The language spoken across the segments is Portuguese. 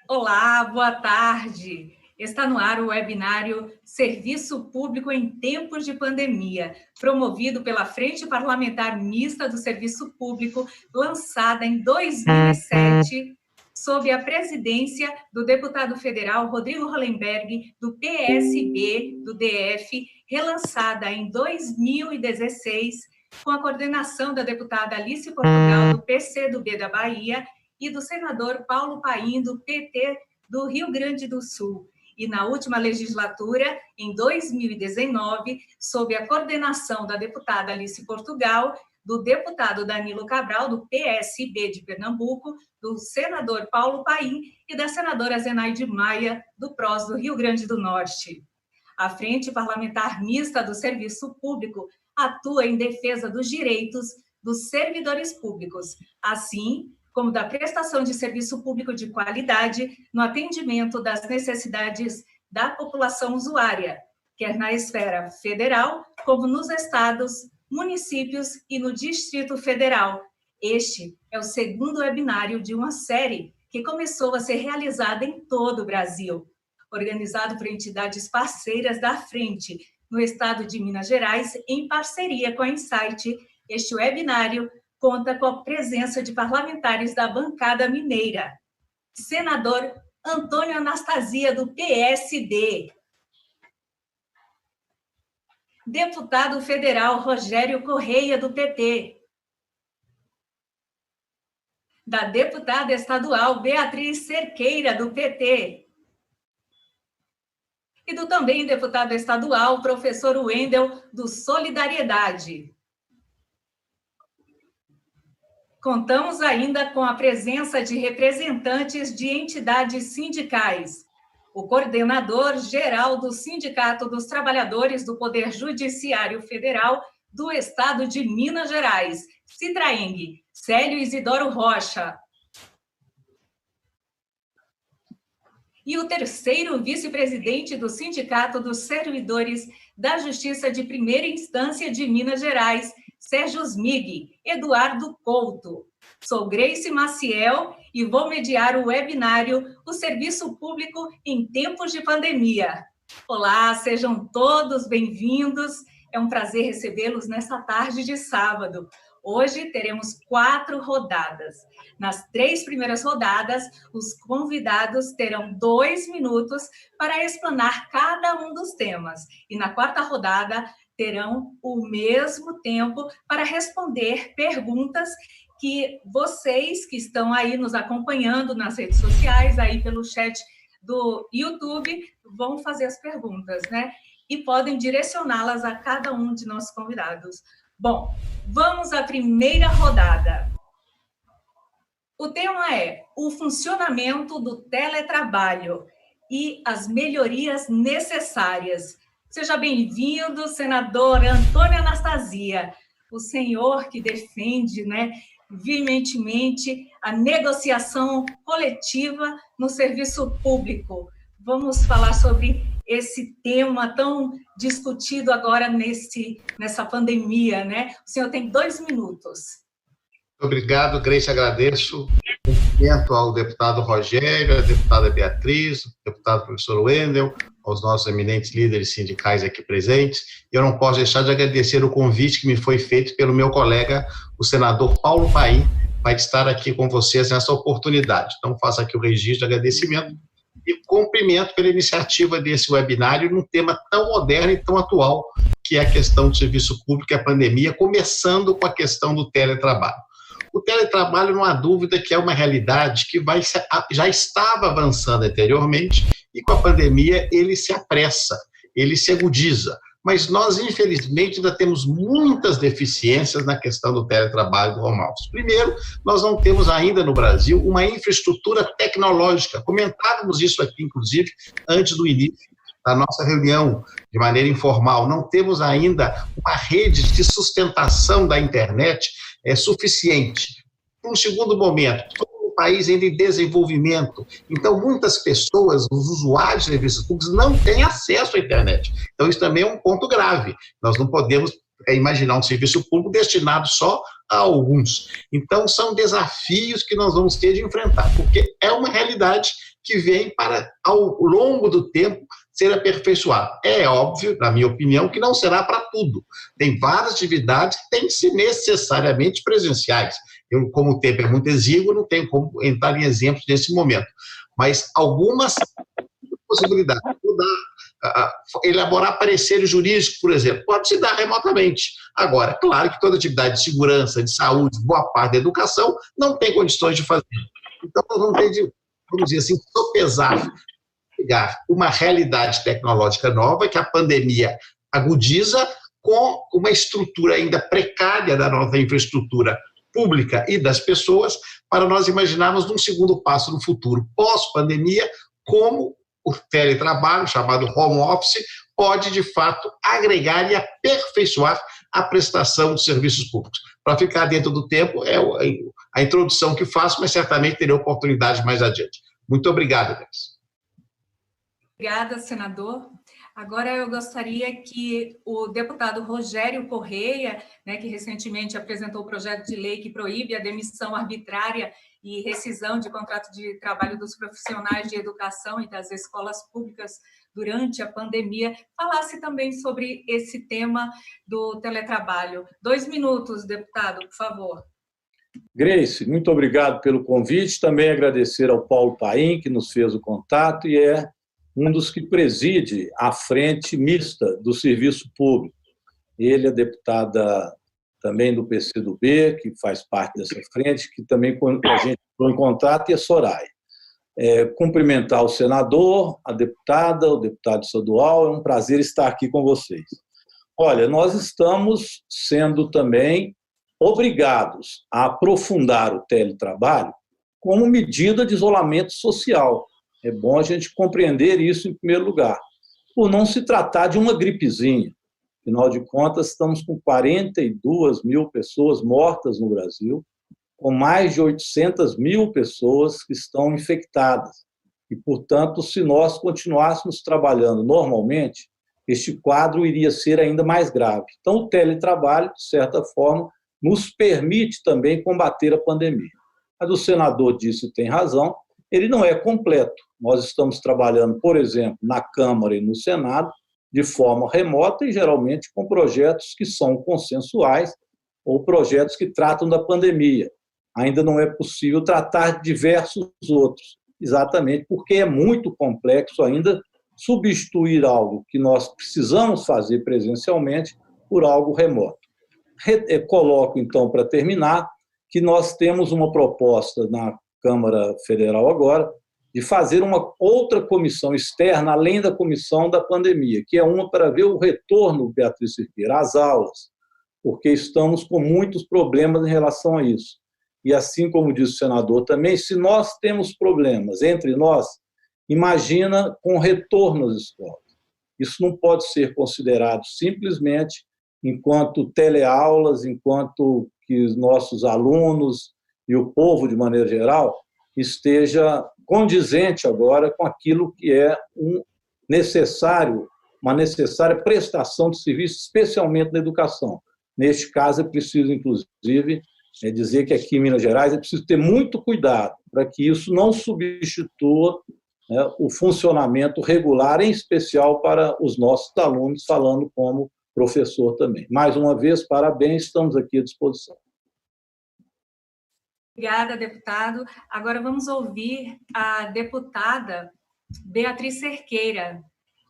Olá, boa tarde. Está no ar o webinário Serviço Público em Tempos de Pandemia, promovido pela Frente Parlamentar Mista do Serviço Público, lançada em 2007, sob a presidência do deputado federal Rodrigo Hollenberg, do PSB do DF, relançada em 2016, com a coordenação da deputada Alice Portugal, do PCdoB da Bahia, e do senador Paulo Paim, do PT do Rio Grande do Sul. E na última legislatura, em 2019, sob a coordenação da deputada Alice Portugal, do deputado Danilo Cabral, do PSB de Pernambuco, do senador Paulo Paim e da senadora Zenaide Maia, do PROS do Rio Grande do Norte. A Frente Parlamentar Mista do Serviço Público atua em defesa dos direitos dos servidores públicos, assim como da prestação de serviço público de qualidade no atendimento das necessidades da população usuária, quer na esfera federal, como nos estados, municípios e no Distrito Federal. Este é o segundo webinário de uma série que começou a ser realizada em todo o Brasil, organizado por entidades parceiras da Frente, no estado de Minas Gerais, em parceria com a Insight. Este webinário conta com a presença de parlamentares da bancada mineira. Senador Antônio Anastasia, do PSD. Deputado federal Rogério Correia, do PT. Da deputada estadual Beatriz Cerqueira, do PT. E do também deputado estadual, professor Wendel, do Solidariedade. Contamos ainda com a presença de representantes de entidades sindicais. O coordenador geral do Sindicato dos Trabalhadores do Poder Judiciário Federal do Estado de Minas Gerais, Citraeng, Célio Isidoro Rocha. E o terceiro vice-presidente do Sindicato dos Servidores da Justiça de Primeira Instância de Minas Gerais, Sérgio Smig, Eduardo Couto. Sou Grace Maciel e vou mediar o webinário O Serviço Público em Tempos de Pandemia. Olá, sejam todos bem-vindos. É um prazer recebê-los nesta tarde de sábado. Hoje teremos 4 rodadas. Nas 3 primeiras rodadas, os convidados terão 2 minutos para explanar cada um dos temas. E na 4ª rodada, terão o mesmo tempo para responder perguntas que vocês que estão aí nos acompanhando nas redes sociais, aí pelo chat do YouTube, vão fazer as perguntas, né? E podem direcioná-las a cada um de nossos convidados. Bom, vamos à primeira rodada. O tema é o funcionamento do teletrabalho e as melhorias necessárias. Seja bem-vindo, senador Antônio Anastasia, o senhor que defende, veementemente a negociação coletiva no serviço público. Vamos falar sobre esse tema tão discutido agora nessa pandemia, né? O senhor tem 2 minutos. Obrigado, Grace, agradeço. Cumprimento ao deputado Rogério, à deputada Beatriz, ao deputado professor Wendel, aos nossos eminentes líderes sindicais aqui presentes. Eu não posso deixar de agradecer o convite que me foi feito pelo meu colega, o senador Paulo Paim, para estar aqui com vocês nessa oportunidade. Então, faço aqui o registro de agradecimento e cumprimento pela iniciativa desse webinário num tema tão moderno e tão atual, que é a questão do serviço público e a pandemia, começando com a questão do teletrabalho. O teletrabalho, não há dúvida que é uma realidade que já estava avançando anteriormente e com a pandemia ele se apressa, ele se agudiza. Mas nós, infelizmente, ainda temos muitas deficiências na questão do teletrabalho do home office. Primeiro, nós não temos ainda no Brasil uma infraestrutura tecnológica. Comentávamos isso aqui, inclusive, antes do início da nossa reunião, de maneira informal. Não temos ainda uma rede de sustentação da internet suficiente. Um segundo momento, um país ainda em desenvolvimento, então muitas pessoas, os usuários de serviços públicos, não têm acesso à internet. Então isso também é um ponto grave. Nós não podemos imaginar um serviço público destinado só a alguns. Então, são desafios que nós vamos ter de enfrentar, porque é uma realidade que vem para, ao longo do tempo, ser aperfeiçoada. É óbvio, na minha opinião, que não será para tudo. Tem várias atividades que têm que ser necessariamente presenciais. Eu, como o tempo é muito exíguo, não tenho como entrar em exemplos nesse momento. Mas algumas possibilidades. Elaborar pareceres jurídicos, por exemplo, pode se dar remotamente. Agora, claro que toda atividade de segurança, de saúde, boa parte da educação, não tem condições de fazer. Então, nós vamos ter de, vamos dizer assim, sopesar, pegar uma realidade tecnológica nova que a pandemia agudiza com uma estrutura ainda precária da nossa infraestrutura pública e das pessoas, para nós imaginarmos um segundo passo no futuro, pós-pandemia, como o teletrabalho, chamado home office, pode, de fato, agregar e aperfeiçoar a prestação de serviços públicos. Para ficar dentro do tempo, é a introdução que faço, mas certamente terei oportunidade mais adiante. Muito obrigado, Denis. Obrigada, senador. Agora eu gostaria que o deputado Rogério Correia, né, que recentemente apresentou o projeto de lei que proíbe a demissão arbitrária e rescisão de contrato de trabalho dos profissionais de educação e das escolas públicas durante a pandemia, falasse também sobre esse tema do teletrabalho. 2 minutos, deputado, por favor. Grace, muito obrigado pelo convite. Também agradecer ao Paulo Paim, que nos fez o contato e é um dos que preside a frente mista do serviço público. Ele é deputada também do PCdoB, que faz parte dessa frente, que também a gente entrou em contato, e a Soraya. Cumprimentar o senador, a deputada, o deputado estadual, é um prazer estar aqui com vocês. Olha, nós estamos sendo também obrigados a aprofundar o teletrabalho como medida de isolamento social. É bom a gente compreender isso em primeiro lugar, por não se tratar de uma gripezinha. Afinal de contas, estamos com 42 mil pessoas mortas no Brasil, com mais de 800 mil pessoas que estão infectadas. E, portanto, se nós continuássemos trabalhando normalmente, este quadro iria ser ainda mais grave. Então, o teletrabalho, de certa forma, nos permite também combater a pandemia. Mas o senador disse e tem razão, ele não é completo. Nós estamos trabalhando, por exemplo, na Câmara e no Senado, de forma remota e geralmente com projetos que são consensuais ou projetos que tratam da pandemia. Ainda não é possível tratar de diversos outros, exatamente porque é muito complexo ainda substituir algo que nós precisamos fazer presencialmente por algo remoto. Coloco, então, para terminar, que nós temos uma proposta na Câmara Federal agora de fazer uma outra comissão externa, além da comissão da pandemia, que é uma para ver o retorno, Beatriz Cerqueira, às aulas, porque estamos com muitos problemas em relação a isso. E assim como disse o senador também, se nós temos problemas entre nós, imagina com retorno às escolas. Isso não pode ser considerado simplesmente enquanto teleaulas, enquanto que os nossos alunos e o povo, de maneira geral, esteja condizente agora com aquilo que é uma necessária prestação de serviço, especialmente na educação. Neste caso, é preciso, inclusive, dizer que aqui em Minas Gerais é preciso ter muito cuidado para que isso não substitua o funcionamento regular, em especial para os nossos alunos, falando como professor também. Mais uma vez, parabéns, estamos aqui à disposição. Obrigada, deputado. Agora vamos ouvir a deputada Beatriz Cerqueira.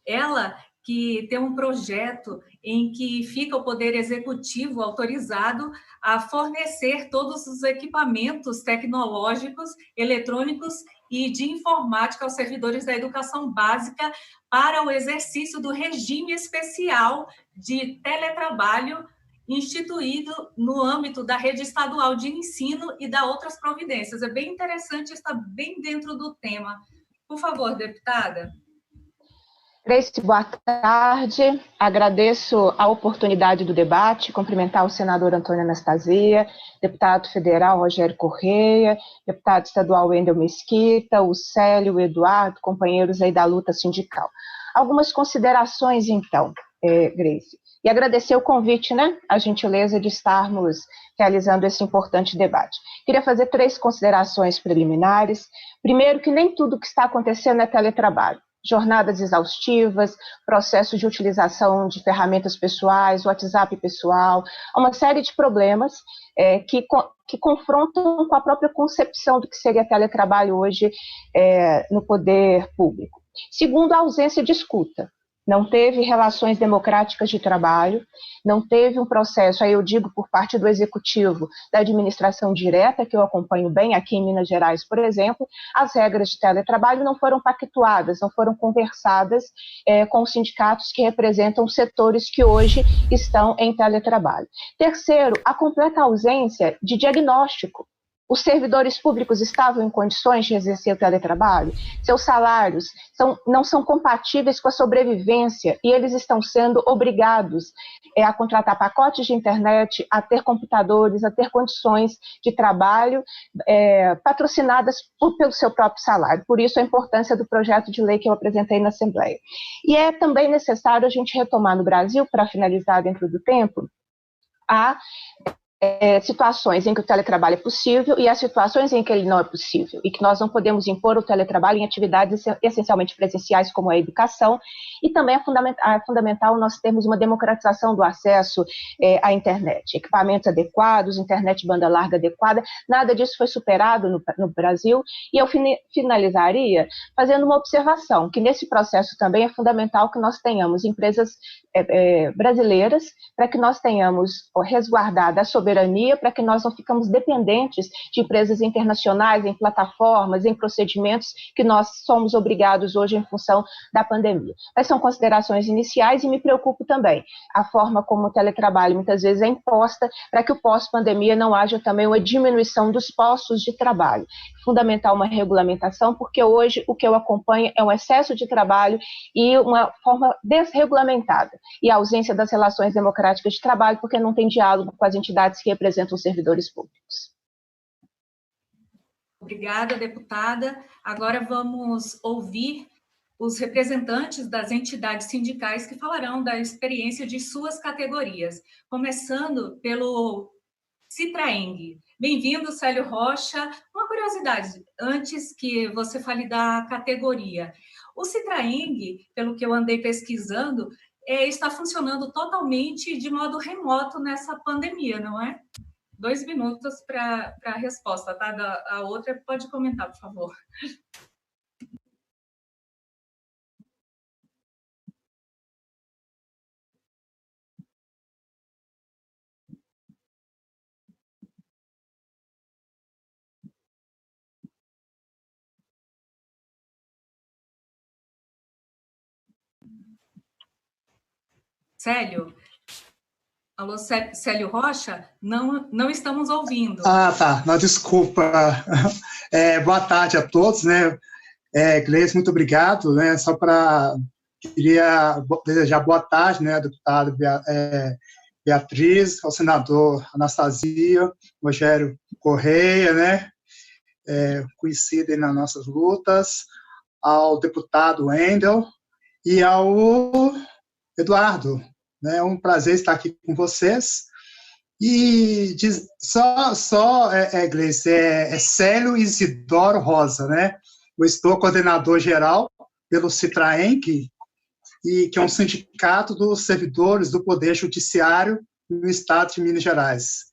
Ela que tem um projeto em que fica o Poder Executivo autorizado a fornecer todos os equipamentos tecnológicos, eletrônicos e de informática aos servidores da educação básica para o exercício do regime especial de teletrabalho instituído no âmbito da rede estadual de ensino e da outras providências. É bem interessante, está bem dentro do tema. Por favor, deputada. Grace, boa tarde. Agradeço a oportunidade do debate, cumprimentar o senador Antônio Anastasia, deputado federal Rogério Correia, deputado estadual Wendel Mesquita, o Célio, o Eduardo, companheiros aí da luta sindical. Algumas considerações, então, Grace. e agradecer o convite, né, a gentileza de estarmos realizando esse importante debate. Queria fazer 3 considerações preliminares. Primeiro, que nem tudo que está acontecendo é teletrabalho. Jornadas exaustivas, processo de utilização de ferramentas pessoais, WhatsApp pessoal, uma série de problemas que confrontam com a própria concepção do que seria teletrabalho hoje no poder público. Segundo, a ausência de escuta. Não teve relações democráticas de trabalho, não teve um processo, aí eu digo por parte do executivo, da administração direta, que eu acompanho bem aqui em Minas Gerais, por exemplo, as regras de teletrabalho não foram pactuadas, não foram conversadas com os sindicatos que representam setores que hoje estão em teletrabalho. Terceiro, a completa ausência de diagnóstico. Os servidores públicos estavam em condições de exercer o teletrabalho? Seus salários não são compatíveis com a sobrevivência e eles estão sendo obrigados a contratar pacotes de internet, a ter computadores, a ter condições de trabalho patrocinadas pelo seu próprio salário. Por isso a importância do projeto de lei que eu apresentei na Assembleia. E é também necessário a gente retomar no Brasil, para finalizar dentro do tempo, situações em que o teletrabalho é possível e as situações em que ele não é possível, e que nós não podemos impor o teletrabalho em atividades essencialmente presenciais, como a educação, e também é fundamental nós termos uma democratização do acesso à internet, equipamentos adequados, internet banda larga adequada, nada disso foi superado no Brasil, e eu finalizaria fazendo uma observação, que nesse processo também é fundamental que nós tenhamos empresas brasileiras, para que nós tenhamos resguardada a soberania, para que nós não ficamos dependentes de empresas internacionais, em plataformas, em procedimentos que nós somos obrigados hoje em função da pandemia. Mas são considerações iniciais e me preocupa também a forma como o teletrabalho muitas vezes é imposta para que o pós-pandemia não haja também uma diminuição dos postos de trabalho. Fundamental uma regulamentação, porque hoje o que eu acompanho é um excesso de trabalho e uma forma desregulamentada, e a ausência das relações democráticas de trabalho, porque não tem diálogo com as entidades que representam os servidores públicos. Obrigada, deputada. Agora vamos ouvir os representantes das entidades sindicais que falarão da experiência de suas categorias, começando pelo Citraeng. Bem-vindo, Célio Rocha. Uma curiosidade, antes que você fale da categoria. O Citraeng, pelo que eu andei pesquisando, está funcionando totalmente de modo remoto nessa pandemia, não é? 2 minutos para a resposta, tá? A outra pode comentar, por favor. Célio? Alô, Célio Rocha? Não estamos ouvindo. Tá. Não, desculpa. Boa tarde a todos, né? Gleice, muito obrigado, né? Queria desejar boa tarde, né, deputada Beatriz, ao senador Anastasia, Rogério Correia, né? Conhecido nas nossas lutas, ao deputado Wendel e ao Eduardo. É um prazer estar aqui com vocês. E Gleice, Célio Isidoro Rosa, né? Eu estou coordenador geral pelo Citraeng, que é um sindicato dos servidores do Poder Judiciário no estado de Minas Gerais.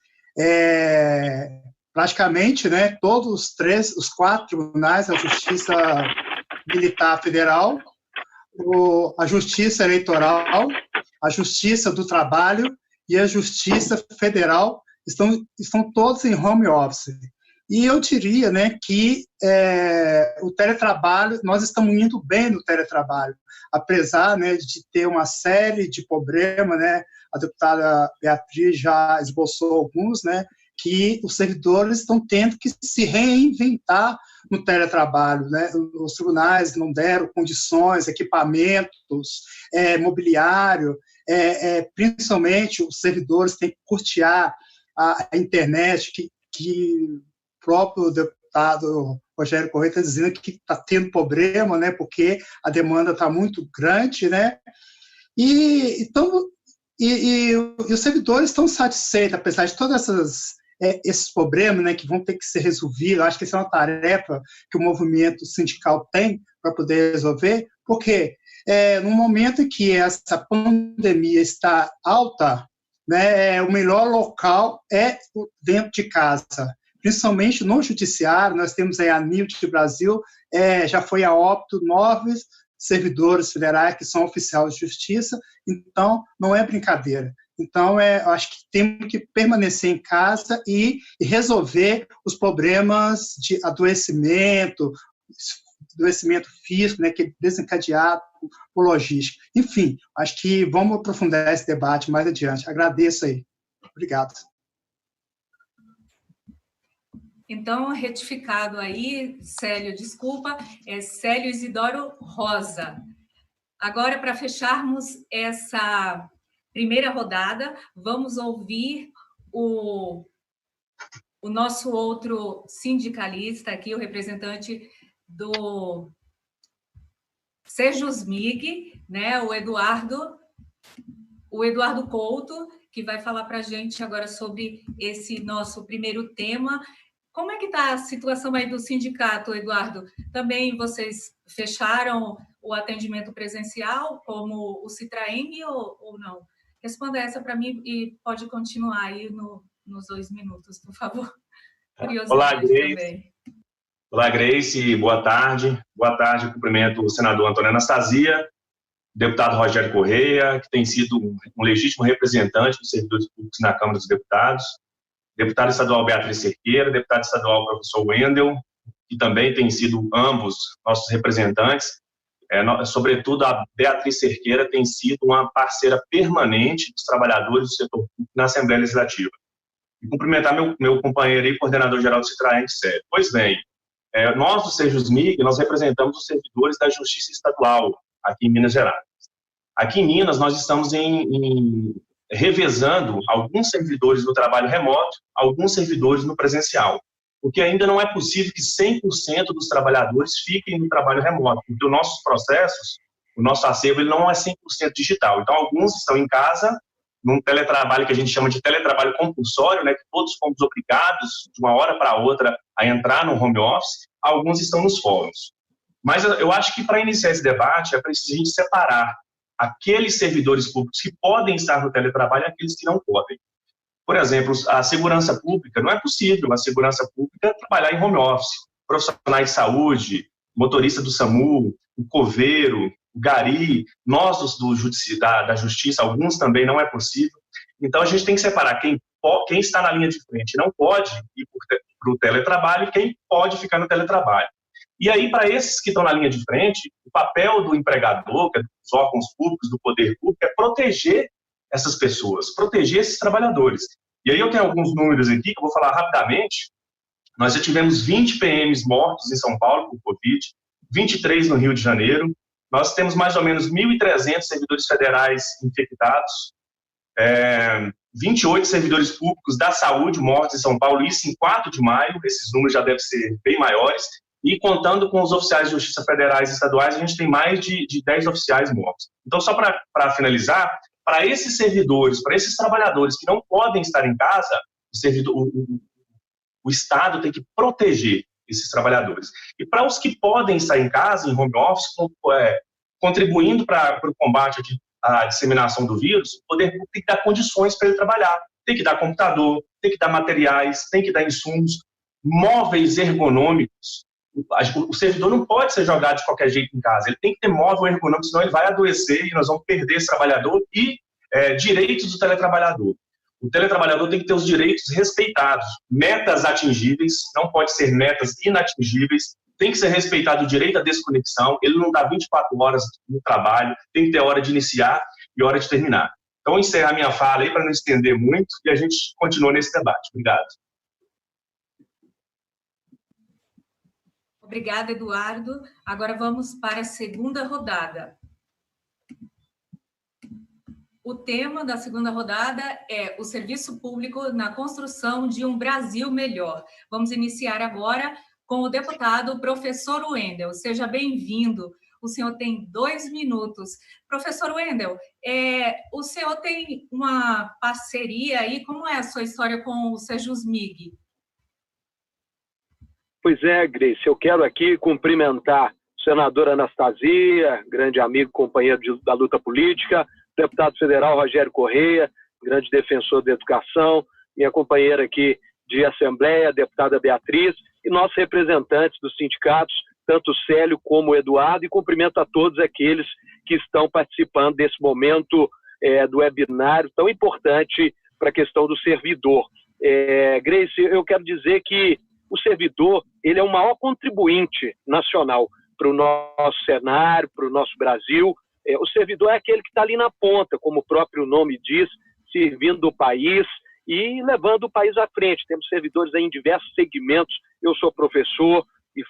Praticamente, né, todos os 4 tribunais, a Justiça Militar Federal, a Justiça Eleitoral, a Justiça do Trabalho e a Justiça Federal estão todos em home office. E eu diria, né, que o teletrabalho, nós estamos indo bem no teletrabalho, apesar, né, de ter uma série de problemas, né, a deputada Beatriz já esboçou alguns, né, que os servidores estão tendo que se reinventar no teletrabalho, né? Os tribunais não deram condições, equipamentos, mobiliário, principalmente os servidores têm que custear a internet, que o próprio deputado Rogério Correia está dizendo que está tendo problema, né? Porque a demanda está muito grande, né? E E os servidores estão satisfeitos, apesar de todas esses problemas, né, que vão ter que ser resolvidos. Eu acho que essa é uma tarefa que o movimento sindical tem para poder resolver, porque no momento em que essa pandemia está alta, né, o melhor local é dentro de casa, principalmente no judiciário. Nós temos aí a NILT Brasil, já foi a óbito 9 servidores federais que são oficiais de justiça, então não é brincadeira. Então, eu acho que temos que permanecer em casa e resolver os problemas de adoecimento físico, né, que é desencadeado por logística. Enfim, acho que vamos aprofundar esse debate mais adiante. Agradeço aí. Obrigado. Então, retificado aí, Célio, desculpa, é Célio Isidoro Rosa. Agora, para fecharmos essa primeira rodada, vamos ouvir o nosso outro sindicalista aqui, o representante do Sejusmig, né, o Eduardo Couto, que vai falar para a gente agora sobre esse nosso primeiro tema. Como é que está a situação aí do sindicato, Eduardo? Também vocês fecharam o atendimento presencial, como o Citraeng, ou não? Responda essa para mim e pode continuar aí nos 2 minutos, por favor. Olá, Grace. Também. Olá, Grace. Boa tarde. Boa tarde. Cumprimento o senador Antônio Anastasia, deputado Rogério Correia, que tem sido um legítimo representante dos servidores públicos na Câmara dos Deputados, deputado estadual Beatriz Cerqueira, deputado estadual professor Wendel, que também tem sido ambos nossos representantes. Sobretudo, a Beatriz Cerqueira tem sido uma parceira permanente dos trabalhadores do setor público na Assembleia Legislativa. E cumprimentar meu companheiro e coordenador-geral do Citraeng, Sérgio. Pois bem, nós do Sejusmig, nós representamos os servidores da Justiça Estadual, aqui em Minas Gerais. Aqui em Minas, nós estamos revezando alguns servidores no trabalho remoto, alguns servidores no presencial, porque ainda não é possível que 100% dos trabalhadores fiquem no trabalho remoto, porque os nossos processos, o nosso acervo, ele não é 100% digital. Então, alguns estão em casa, num teletrabalho que a gente chama de teletrabalho compulsório, né, que todos fomos obrigados, de uma hora para outra, a entrar no home office, alguns estão nos fóruns. Mas eu acho que, para iniciar esse debate, é preciso a gente separar aqueles servidores públicos que podem estar no teletrabalho e aqueles que não podem. Por exemplo, a segurança pública, não é possível a segurança pública trabalhar em home office. Profissionais de saúde, motorista do SAMU, o coveiro, o gari, nós da justiça, alguns também não é possível. Então, a gente tem que separar quem está na linha de frente não pode ir para o teletrabalho e quem pode ficar no teletrabalho. E aí, para esses que estão na linha de frente, o papel do empregador, que é dos órgãos públicos, do poder público, é proteger essas pessoas, proteger esses trabalhadores. E aí eu tenho alguns números aqui que eu vou falar rapidamente. Nós já tivemos 20 PMs mortos em São Paulo por Covid, 23 no Rio de Janeiro. Nós temos mais ou menos 1.300 servidores federais infectados, 28 servidores públicos da saúde mortos em São Paulo, isso em 4 de maio, esses números já devem ser bem maiores. E contando com os oficiais de justiça federais e estaduais, a gente tem mais de 10 oficiais mortos. Então, só para finalizar, para esses servidores, para esses trabalhadores que não podem estar em casa, o Estado tem que proteger esses trabalhadores. E para os que podem estar em casa, em home office, contribuindo para o combate à disseminação do vírus, o poder público tem que dar condições para ele trabalhar. Tem que dar computador, tem que dar materiais, tem que dar insumos, móveis ergonômicos. O servidor não pode ser jogado de qualquer jeito em casa, ele tem que ter móvel ergonômico, senão ele vai adoecer e nós vamos perder esse trabalhador e direitos do teletrabalhador. O teletrabalhador tem que ter os direitos respeitados, metas atingíveis, não pode ser metas inatingíveis, tem que ser respeitado o direito à desconexão, ele não dá 24 horas no trabalho, tem que ter hora de iniciar e hora de terminar. Então, encerrar minha fala aí para não estender muito e a gente continua nesse debate. Obrigado. Obrigada, Eduardo. Agora vamos para a segunda rodada. O tema da segunda rodada é o serviço público na construção de um Brasil melhor. Vamos iniciar agora com o deputado professor Wendel. Seja bem-vindo. O senhor tem 2 minutos. Professor Wendel, o senhor tem uma parceria aí, como é a sua história com o Sejusmig? Pois é, Grace, eu quero aqui cumprimentar o senador Anastasia, grande amigo, companheiro da luta política, deputado federal Rogério Correia, grande defensor da educação, minha companheira aqui de Assembleia, a deputada Beatriz, e nossos representantes dos sindicatos, tanto o Célio como o Eduardo, e cumprimento a todos aqueles que estão participando desse momento do webinário tão importante para a questão do servidor. Grace, eu quero dizer que o servidor ele é o maior contribuinte nacional para o nosso cenário, para o nosso Brasil. O servidor é aquele que está ali na ponta, como o próprio nome diz, servindo o país e levando o país à frente. Temos servidores aí em diversos segmentos. Eu sou professor e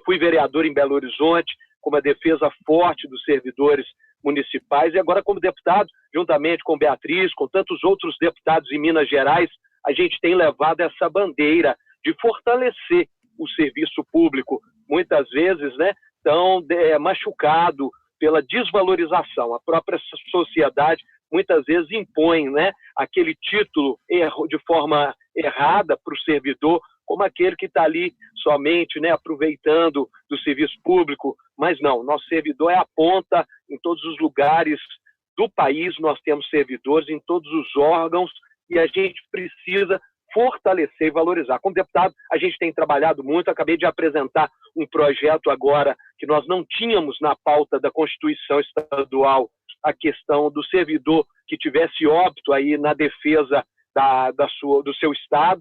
fui vereador em Belo Horizonte, com uma defesa forte dos servidores municipais, e agora como deputado, juntamente com Beatriz, com tantos outros deputados em Minas Gerais, a gente tem levado essa bandeira de fortalecer o serviço público, muitas vezes, né, tão machucado pela desvalorização. A própria sociedade muitas vezes impõe, né, aquele título de forma errada para o servidor, como aquele que está ali somente, né, aproveitando do serviço público, mas não, nosso servidor é a ponta em todos os lugares do país, nós temos servidores em todos os órgãos e a gente precisa fortalecer e valorizar. Como deputado, a gente tem trabalhado muito, acabei de apresentar um projeto agora que nós não tínhamos na pauta da Constituição Estadual, a questão do servidor que tivesse óbito aí na defesa do seu Estado,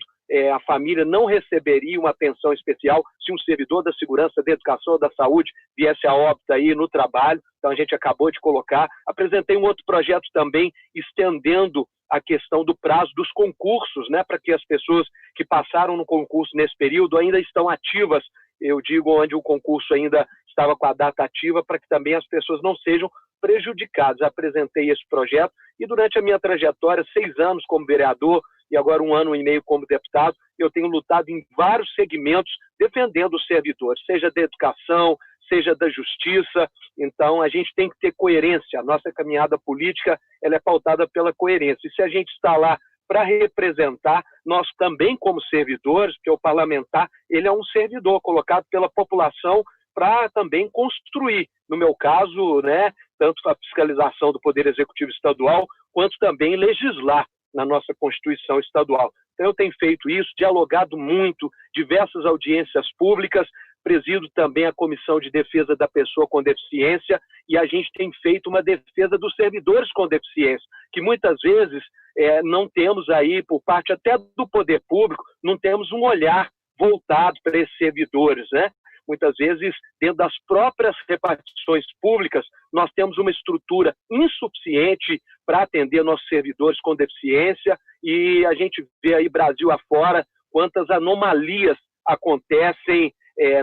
a família não receberia uma pensão especial se um servidor da segurança, da educação ou da saúde viesse a óbito aí no trabalho. Então a gente acabou de colocar. Apresentei um outro projeto também, estendendo a questão do prazo dos concursos, né, para que as pessoas que passaram no concurso nesse período ainda estão ativas, eu digo onde o concurso ainda estava com a data ativa, para que também as pessoas não sejam prejudicadas. Apresentei esse projeto e durante a minha trajetória, 6 anos como vereador e agora 1 ano e meio como deputado, eu tenho lutado em vários segmentos defendendo os servidores, seja da educação, seja da justiça. Então, a gente tem que ter coerência. A nossa caminhada política ela é pautada pela coerência. E se a gente está lá para representar, nós também como servidores, porque o parlamentar ele é um servidor colocado pela população para também construir, no meu caso, né, tanto a fiscalização do Poder Executivo Estadual, quanto também legislar na nossa Constituição Estadual. Então, eu tenho feito isso, dialogado muito, diversas audiências públicas, presido também a Comissão de Defesa da Pessoa com Deficiência, e a gente tem feito uma defesa dos servidores com deficiência, que muitas vezes não temos aí, por parte até do poder público, não temos um olhar voltado para esses servidores, né? Muitas vezes, dentro das próprias repartições públicas, nós temos uma estrutura insuficiente para atender nossos servidores com deficiência e a gente vê aí Brasil afora quantas anomalias acontecem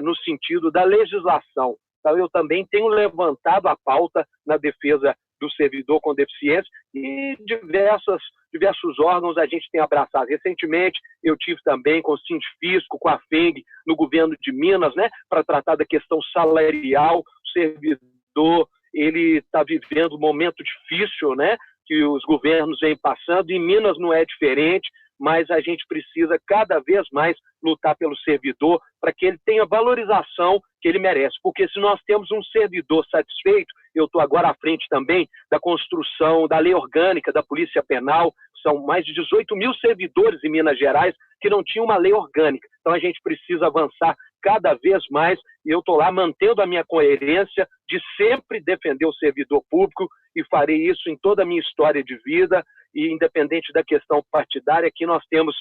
no sentido da legislação. Então, eu também tenho levantado a pauta na defesa do servidor com deficiência e diversos órgãos a gente tem abraçado. Recentemente, eu tive também com o Sindifisco, com a FENG, no governo de Minas, né, para tratar da questão salarial. O servidor ele está vivendo um momento difícil, né, que os governos vêm passando, e Minas não é diferente, mas a gente precisa cada vez mais lutar pelo servidor para que ele tenha a valorização que ele merece. Porque se nós temos um servidor satisfeito, eu estou agora à frente também da construção da lei orgânica da Polícia Penal, são mais de 18 mil servidores em Minas Gerais que não tinham uma lei orgânica. Então a gente precisa avançar cada vez mais e eu estou lá mantendo a minha coerência de sempre defender o servidor público e farei isso em toda a minha história de vida. E independente da questão partidária, aqui nós temos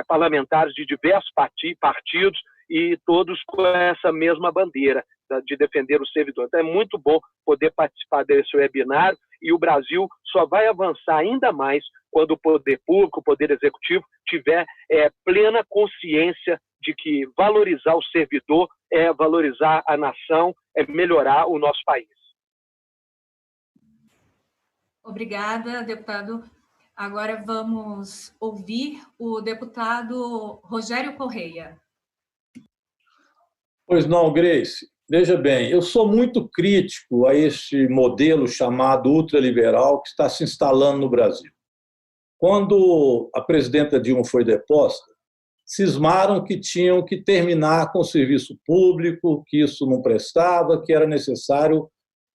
parlamentares de diversos partidos e todos com essa mesma bandeira de defender o servidor. Então é muito bom poder participar desse webinário e o Brasil só vai avançar ainda mais quando o poder público, o poder executivo, tiver plena consciência de que valorizar o servidor é valorizar a nação, é melhorar o nosso país. Obrigada, deputado. Agora vamos ouvir o deputado Rogério Correia. Pois não, Grace. Veja bem, eu sou muito crítico a este modelo chamado ultraliberal que está se instalando no Brasil. Quando a presidenta Dilma foi deposta, cismaram que tinham que terminar com o serviço público, que isso não prestava, que era necessário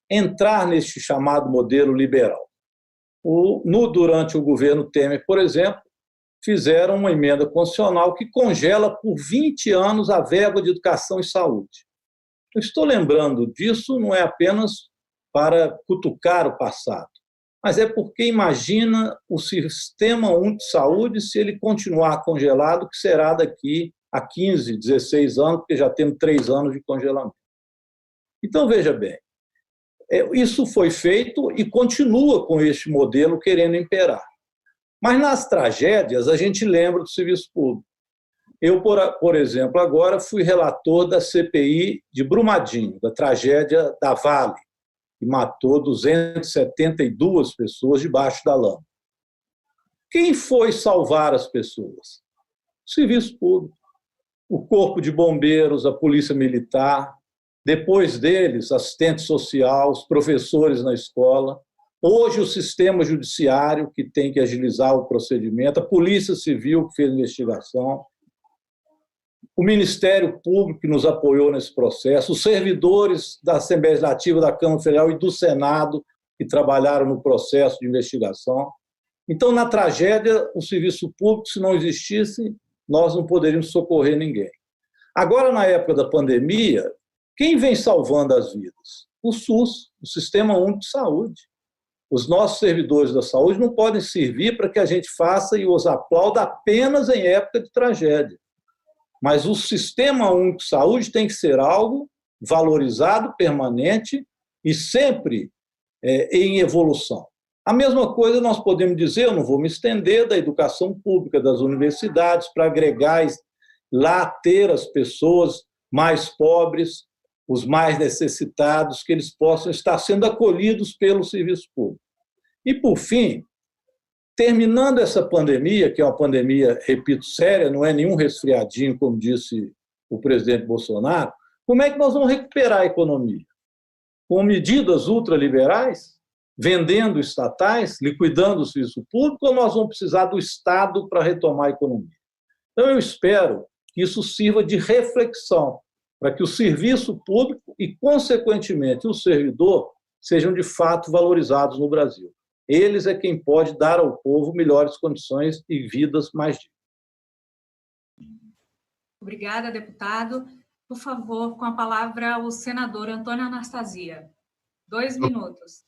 entrar neste chamado modelo liberal. Durante o governo Temer, por exemplo, fizeram uma emenda constitucional que congela por 20 anos a verba de educação e saúde. Eu estou lembrando disso não é apenas para cutucar o passado, mas é porque imagina o Sistema Único de Saúde se ele continuar congelado, o que será daqui a 15, 16 anos, porque já temos 3 anos de congelamento. Então, veja bem, isso foi feito e continua com este modelo querendo imperar. Mas nas tragédias a gente lembra do serviço público. Eu, por exemplo, agora fui relator da CPI de Brumadinho, da tragédia da Vale, que matou 272 pessoas debaixo da lama. Quem foi salvar as pessoas? O serviço público, o Corpo de Bombeiros, a Polícia Militar, depois deles, assistente social, os professores na escola, hoje o sistema judiciário, que tem que agilizar o procedimento, a Polícia Civil, que fez investigação, o Ministério Público, que nos apoiou nesse processo, os servidores da Assembleia Legislativa, da Câmara Federal e do Senado, que trabalharam no processo de investigação. Então, na tragédia, o serviço público, se não existisse, nós não poderíamos socorrer ninguém. Agora, na época da pandemia, quem vem salvando as vidas? O SUS, o Sistema Único de Saúde. Os nossos servidores da saúde não podem servir para que a gente faça e os aplauda apenas em época de tragédia. Mas o Sistema Único de Saúde tem que ser algo valorizado, permanente e sempre em evolução. A mesma coisa nós podemos dizer, eu não vou me estender, da educação pública, das universidades, para agregar lá ter as pessoas mais pobres, os mais necessitados, que eles possam estar sendo acolhidos pelo serviço público. E, por fim, terminando essa pandemia, que é uma pandemia, repito, séria, não é nenhum resfriadinho, como disse o presidente Bolsonaro, como é que nós vamos recuperar a economia? Com medidas ultraliberais, vendendo estatais, liquidando o serviço público, ou nós vamos precisar do Estado para retomar a economia? Então, eu espero que isso sirva de reflexão para que o serviço público e, consequentemente, o servidor sejam, de fato, valorizados no Brasil. Eles é quem pode dar ao povo melhores condições e vidas mais dignas. Obrigada, deputado. Por favor, com a palavra o senador Antônio Anastasia. 2 minutos.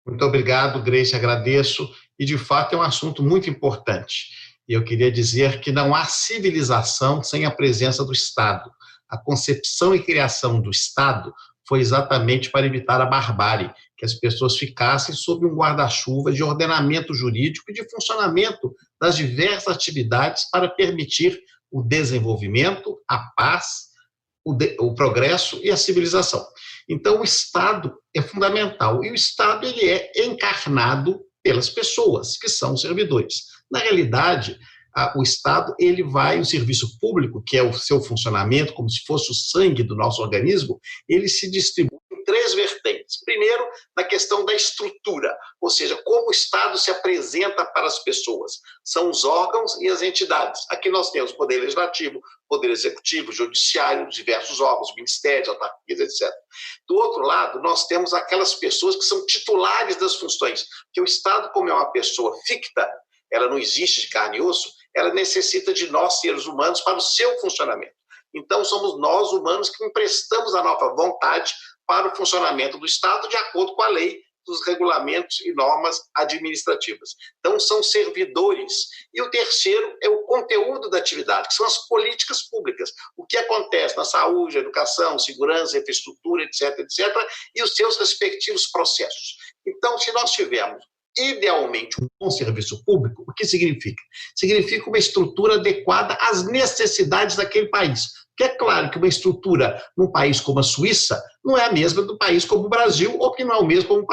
Muito obrigado, Grace, agradeço. E, de fato, é um assunto muito importante. E eu queria dizer que não há civilização sem a presença do Estado. A concepção e criação do Estado foi exatamente para evitar a barbárie, que as pessoas ficassem sob um guarda-chuva de ordenamento jurídico e de funcionamento das diversas atividades para permitir o desenvolvimento, a paz, o progresso e a civilização. Então, o Estado é fundamental, e o Estado ele é encarnado pelas pessoas, que são os servidores. Na realidade, o Estado, o serviço público, que é o seu funcionamento, como se fosse o sangue do nosso organismo, ele se distribui em 3 vertentes. Primeiro, na questão da estrutura, ou seja, como o Estado se apresenta para as pessoas. São os órgãos e as entidades. Aqui nós temos o Poder Legislativo, Poder Executivo, Judiciário, diversos órgãos, ministérios, autarquias, etc. Do outro lado, nós temos aquelas pessoas que são titulares das funções, porque o Estado, como é uma pessoa ficta, ela não existe de carne e osso, ela necessita de nós, seres humanos, para o seu funcionamento. Então, somos nós, humanos, que emprestamos a nossa vontade para o funcionamento do Estado, de acordo com a lei dos regulamentos e normas administrativas. Então, são servidores. E o terceiro é o conteúdo da atividade, que são as políticas públicas. O que acontece na saúde, educação, segurança, infraestrutura, etc., etc., e os seus respectivos processos. Então, se nós tivermos idealmente um bom serviço público, o que significa? Significa uma estrutura adequada às necessidades daquele país. Porque é claro que uma estrutura num país como a Suíça não é a mesma do país como o Brasil, ou que não é o mesmo como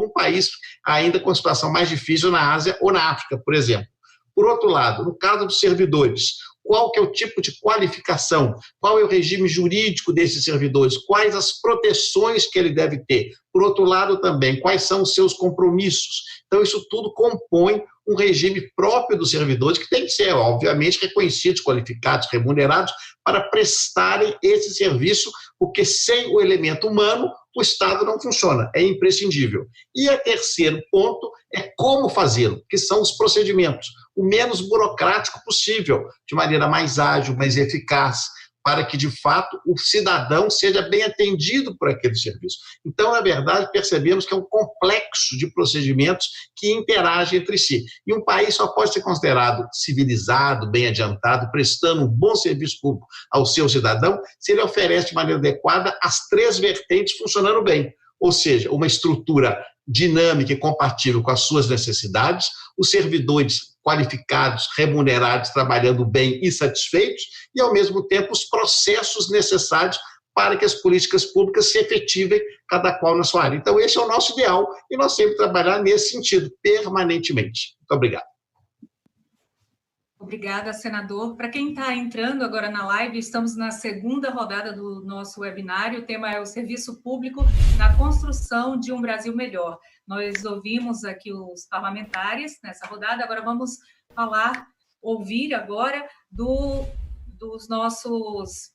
um país ainda com situação mais difícil na Ásia ou na África, por exemplo. Por outro lado, no caso dos servidores, qual que é o tipo de qualificação, qual é o regime jurídico desses servidores, quais as proteções que ele deve ter. Por outro lado, também, quais são os seus compromissos. Então, isso tudo compõe um regime próprio dos servidores, que tem que ser, obviamente, reconhecidos, qualificados, remunerados, para prestarem esse serviço, porque sem o elemento humano, o Estado não funciona, é imprescindível. E o terceiro ponto é como fazê-lo, que são os procedimentos, o menos burocrático possível, de maneira mais ágil, mais eficaz, para que, de fato, o cidadão seja bem atendido por aquele serviço. Então, na verdade, percebemos que é um complexo de procedimentos que interagem entre si. E um país só pode ser considerado civilizado, bem adiantado, prestando um bom serviço público ao seu cidadão, se ele oferece de maneira adequada as três vertentes funcionando bem. Ou seja, uma estrutura dinâmica e compatível com as suas necessidades, os servidores qualificados, remunerados, trabalhando bem e satisfeitos, e, ao mesmo tempo, os processos necessários para que as políticas públicas se efetivem, cada qual na sua área. Então, esse é o nosso ideal, e nós temos que trabalhar nesse sentido, permanentemente. Muito obrigado. Obrigada, senador. Para quem está entrando agora na live, estamos na segunda rodada do nosso webinário. O tema é o serviço público na construção de um Brasil melhor. Nós ouvimos aqui os parlamentares nessa rodada, agora vamos ouvir agora dos nossos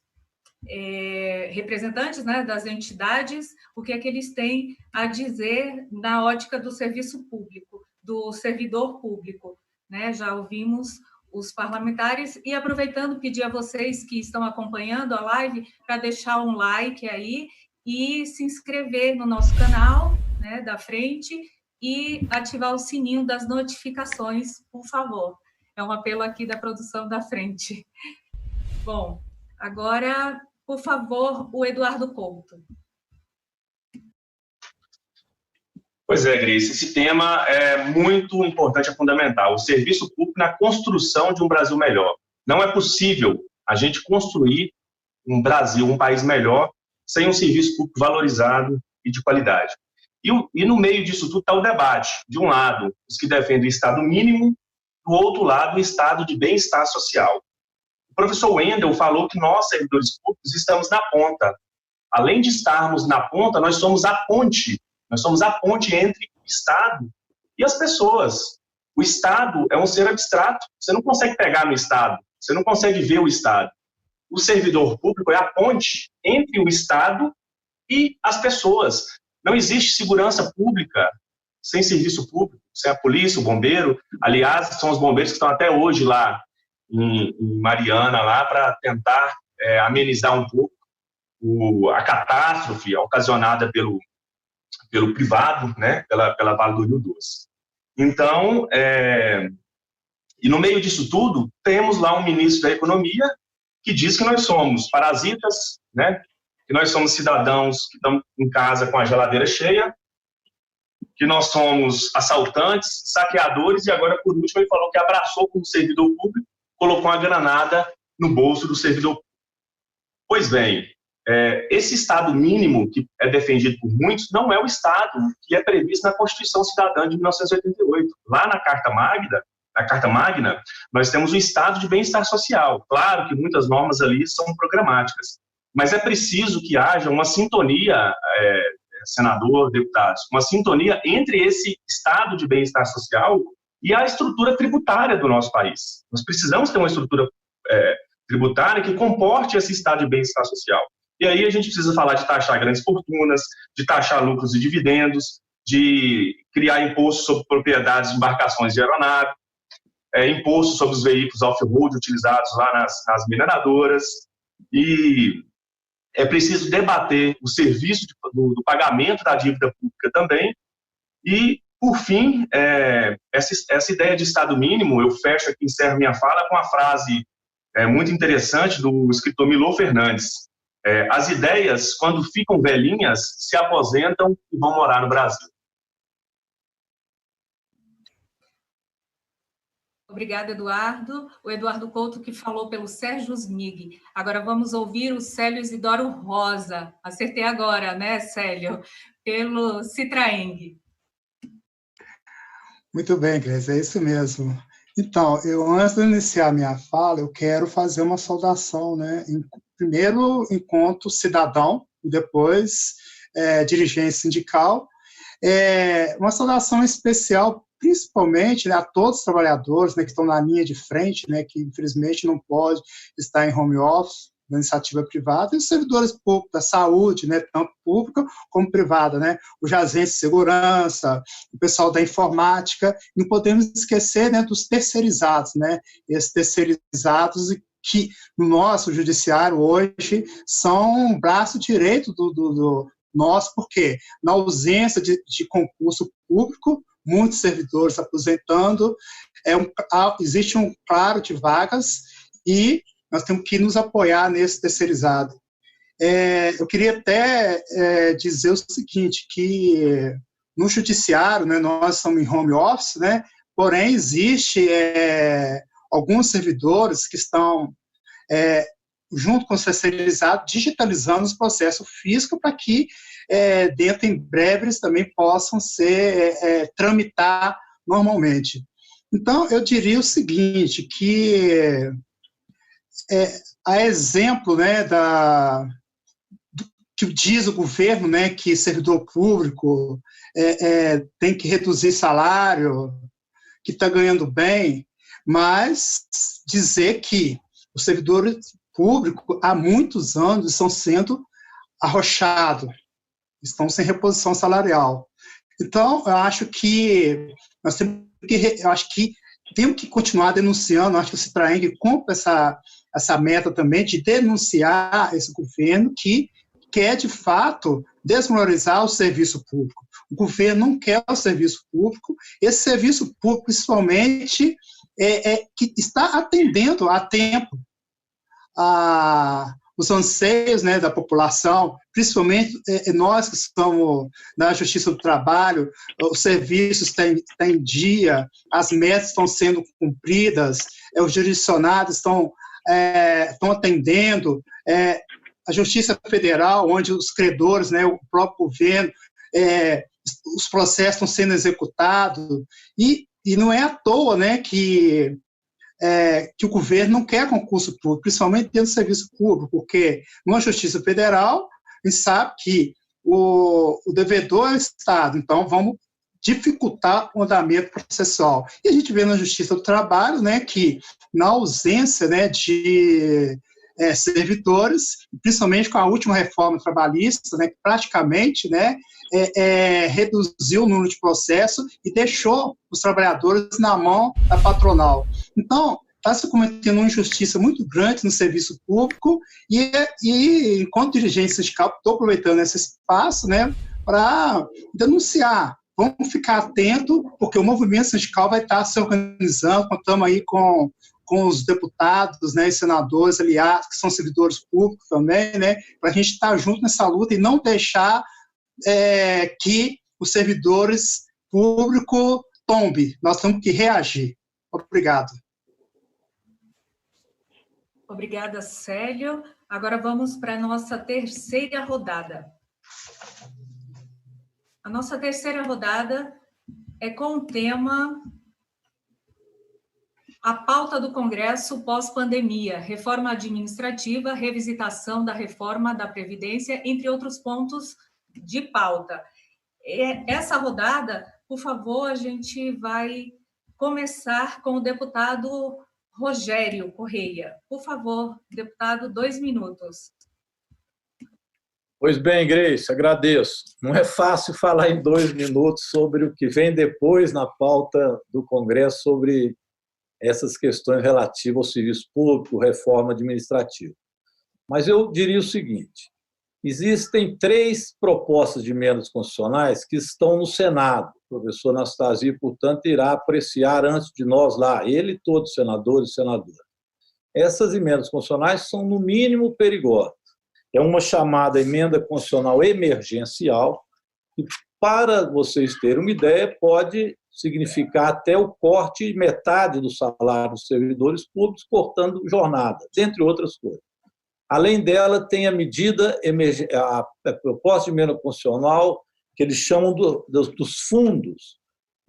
representantes, né, das entidades, o que é que eles têm a dizer na ótica do serviço público, do servidor público, né? Já ouvimos os parlamentares, e aproveitando, pedir a vocês que estão acompanhando a live para deixar um like aí e se inscrever no nosso canal, né, da frente, e ativar o sininho das notificações, por favor. É um apelo aqui da produção da frente. Bom, agora, por favor, o Eduardo Couto. Pois é, Grace, esse tema é muito importante, é fundamental. O serviço público na construção de um Brasil melhor. Não é possível a gente construir um Brasil, um país melhor, sem um serviço público valorizado e de qualidade. E no meio disso tudo está o debate. De um lado, os que defendem o Estado mínimo, do outro lado, o Estado de bem-estar social. O professor Wendel falou que nós, servidores públicos, estamos na ponta. Além de estarmos na ponta, nós somos a ponte. Nós somos a ponte entre o Estado e as pessoas. O Estado é um ser abstrato. Você não consegue pegar no Estado. Você não consegue ver o Estado. O servidor público é a ponte entre o Estado e as pessoas. Não existe segurança pública sem serviço público, sem a polícia, o bombeiro. Aliás, são os bombeiros que estão até hoje lá em Mariana, lá para tentar amenizar um pouco a catástrofe ocasionada pelo privado, né, pela Vale do Rio Doce. Então, e no meio disso tudo, temos lá um ministro da Economia que diz que nós somos parasitas, né, que nós somos cidadãos que estamos em casa com a geladeira cheia, que nós somos assaltantes, saqueadores, e agora, por último, ele falou que abraçou com o servidor público, colocou uma granada no bolso do servidor público. Pois bem, esse Estado mínimo que é defendido por muitos não é o Estado que é previsto na Constituição Cidadã de 1988. Lá na Carta Magna, nós temos o Estado de bem-estar social. Claro que muitas normas ali são programáticas, mas é preciso que haja uma sintonia, senador, deputados, uma sintonia entre esse Estado de bem-estar social e a estrutura tributária do nosso país. Nós precisamos ter uma estrutura tributária que comporte esse Estado de bem-estar social. E aí a gente precisa falar de taxar grandes fortunas, de taxar lucros e dividendos, de criar imposto sobre propriedades de embarcações de aeronave, imposto sobre os veículos off-road utilizados lá nas mineradoras. E é preciso debater o serviço do pagamento da dívida pública também. E, por fim, essa ideia de Estado mínimo, eu fecho aqui, encerro minha fala com uma frase muito interessante do escritor Milor Fernandes. As ideias, quando ficam velhinhas, se aposentam e vão morar no Brasil. Obrigada, Eduardo. O Eduardo Couto, que falou pelo Sérgio Smig. Agora vamos ouvir o Célio Isidoro Rosa. Acertei agora, né, Célio? Pelo Citraeng. Muito bem, Grace, é isso mesmo. Então, antes de iniciar minha fala, eu quero fazer uma saudação, né? Primeiro, enquanto cidadão, e depois dirigente sindical. Uma saudação especial, principalmente, né, a todos os trabalhadores, né, que estão na linha de frente, né, que infelizmente não pode estar em home office, da iniciativa privada, e os servidores públicos da saúde, né, tanto pública como privada, né, os agentes de segurança, o pessoal da informática. Não podemos esquecer, né, dos terceirizados, né, esses terceirizados que no nosso judiciário hoje são um braço direito do nosso, porque na ausência de concurso público, muitos servidores aposentando, existe um claro de vagas e nós temos que nos apoiar nesse terceirizado. Eu queria até dizer o seguinte, que no judiciário, né, nós estamos em home office, né, porém existe alguns servidores que estão junto com os terceirizados, digitalizando os processos físicos para que, dentro em breve, eles também possam tramitar normalmente. Então, eu diria o seguinte, que a exemplo, né, que diz o governo, né, que servidor público tem que reduzir salário, que está ganhando bem, mas dizer que os servidores públicos, há muitos anos, estão sendo arrochados, estão sem reposição salarial. Então, eu acho que nós temos que continuar denunciando. Eu acho que o Citraeng cumpre essa meta também de denunciar esse governo que quer, de fato, desvalorizar o serviço público. O governo não quer o serviço público. Esse serviço público, principalmente, que está atendendo a tempo os anseios, né, da população, principalmente nós que estamos na Justiça do Trabalho. Os serviços estão em dia, as metas estão sendo cumpridas, os jurisdicionados estão atendendo, a Justiça Federal, onde os credores, né, o próprio governo, os processos estão sendo executados, e não é à toa, né, que o governo não quer concurso público, principalmente dentro do serviço público, porque na Justiça Federal, a gente sabe que o devedor é o Estado, então vamos dificultar o andamento processual. E a gente vê na Justiça do Trabalho, né, que na ausência, né, de servidores, principalmente com a última reforma trabalhista, né, que praticamente, né, reduziu o número de processo e deixou os trabalhadores na mão da patronal. Então, está se cometendo uma injustiça muito grande no serviço público e enquanto dirigente sindical, estou aproveitando esse espaço, né, para denunciar. Vamos ficar atento, porque o movimento sindical vai estar se organizando, contamos aí com os deputados, né, e senadores aliados, que são servidores públicos também, né, para a gente estar junto nessa luta e não deixar que os servidores públicos tombe. Nós temos que reagir. Obrigado. Obrigada, Célio. Agora vamos para a nossa terceira rodada. A nossa terceira rodada é com o tema A pauta do Congresso pós-pandemia, reforma administrativa, revisitação da reforma da Previdência, entre outros pontos de pauta. Essa rodada, por favor, a gente vai começar com o deputado Rogério Correia. Por favor, deputado, 2 minutos. Pois bem, Grace, agradeço. Não é fácil falar em 2 minutos sobre o que vem depois na pauta do Congresso sobre essas questões relativas ao serviço público, reforma administrativa. Mas eu diria o seguinte: existem 3 propostas de emendas constitucionais que estão no Senado. O professor Anastasia, portanto, irá apreciar antes de nós lá, ele e todos os senadores e senadoras. Essas emendas constitucionais são, no mínimo, perigosas. É uma chamada emenda constitucional emergencial, que, para vocês terem uma ideia, pode significar até o corte de metade do salário dos servidores públicos, cortando jornada, dentre outras coisas. Além dela, tem a proposta de emenda constitucional que eles chamam dos fundos,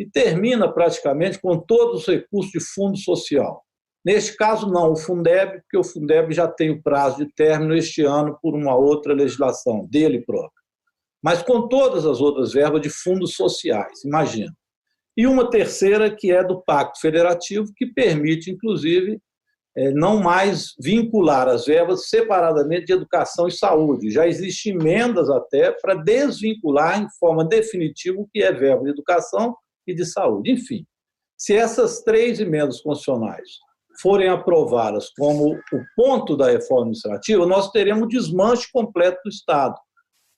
e termina praticamente com todos os recursos de fundo social. Neste caso, não, o Fundeb, porque o Fundeb já tem o prazo de término este ano por uma outra legislação dele próprio. Mas com todas as outras verbas de fundos sociais, imagina. E uma terceira, que é do Pacto Federativo, que permite, inclusive, não mais vincular as verbas separadamente de educação e saúde. Já existem emendas até para desvincular em forma definitiva o que é verba de educação e de saúde. Enfim, se essas 3 emendas constitucionais forem aprovadas como o ponto da reforma administrativa, nós teremos desmanche completo do Estado.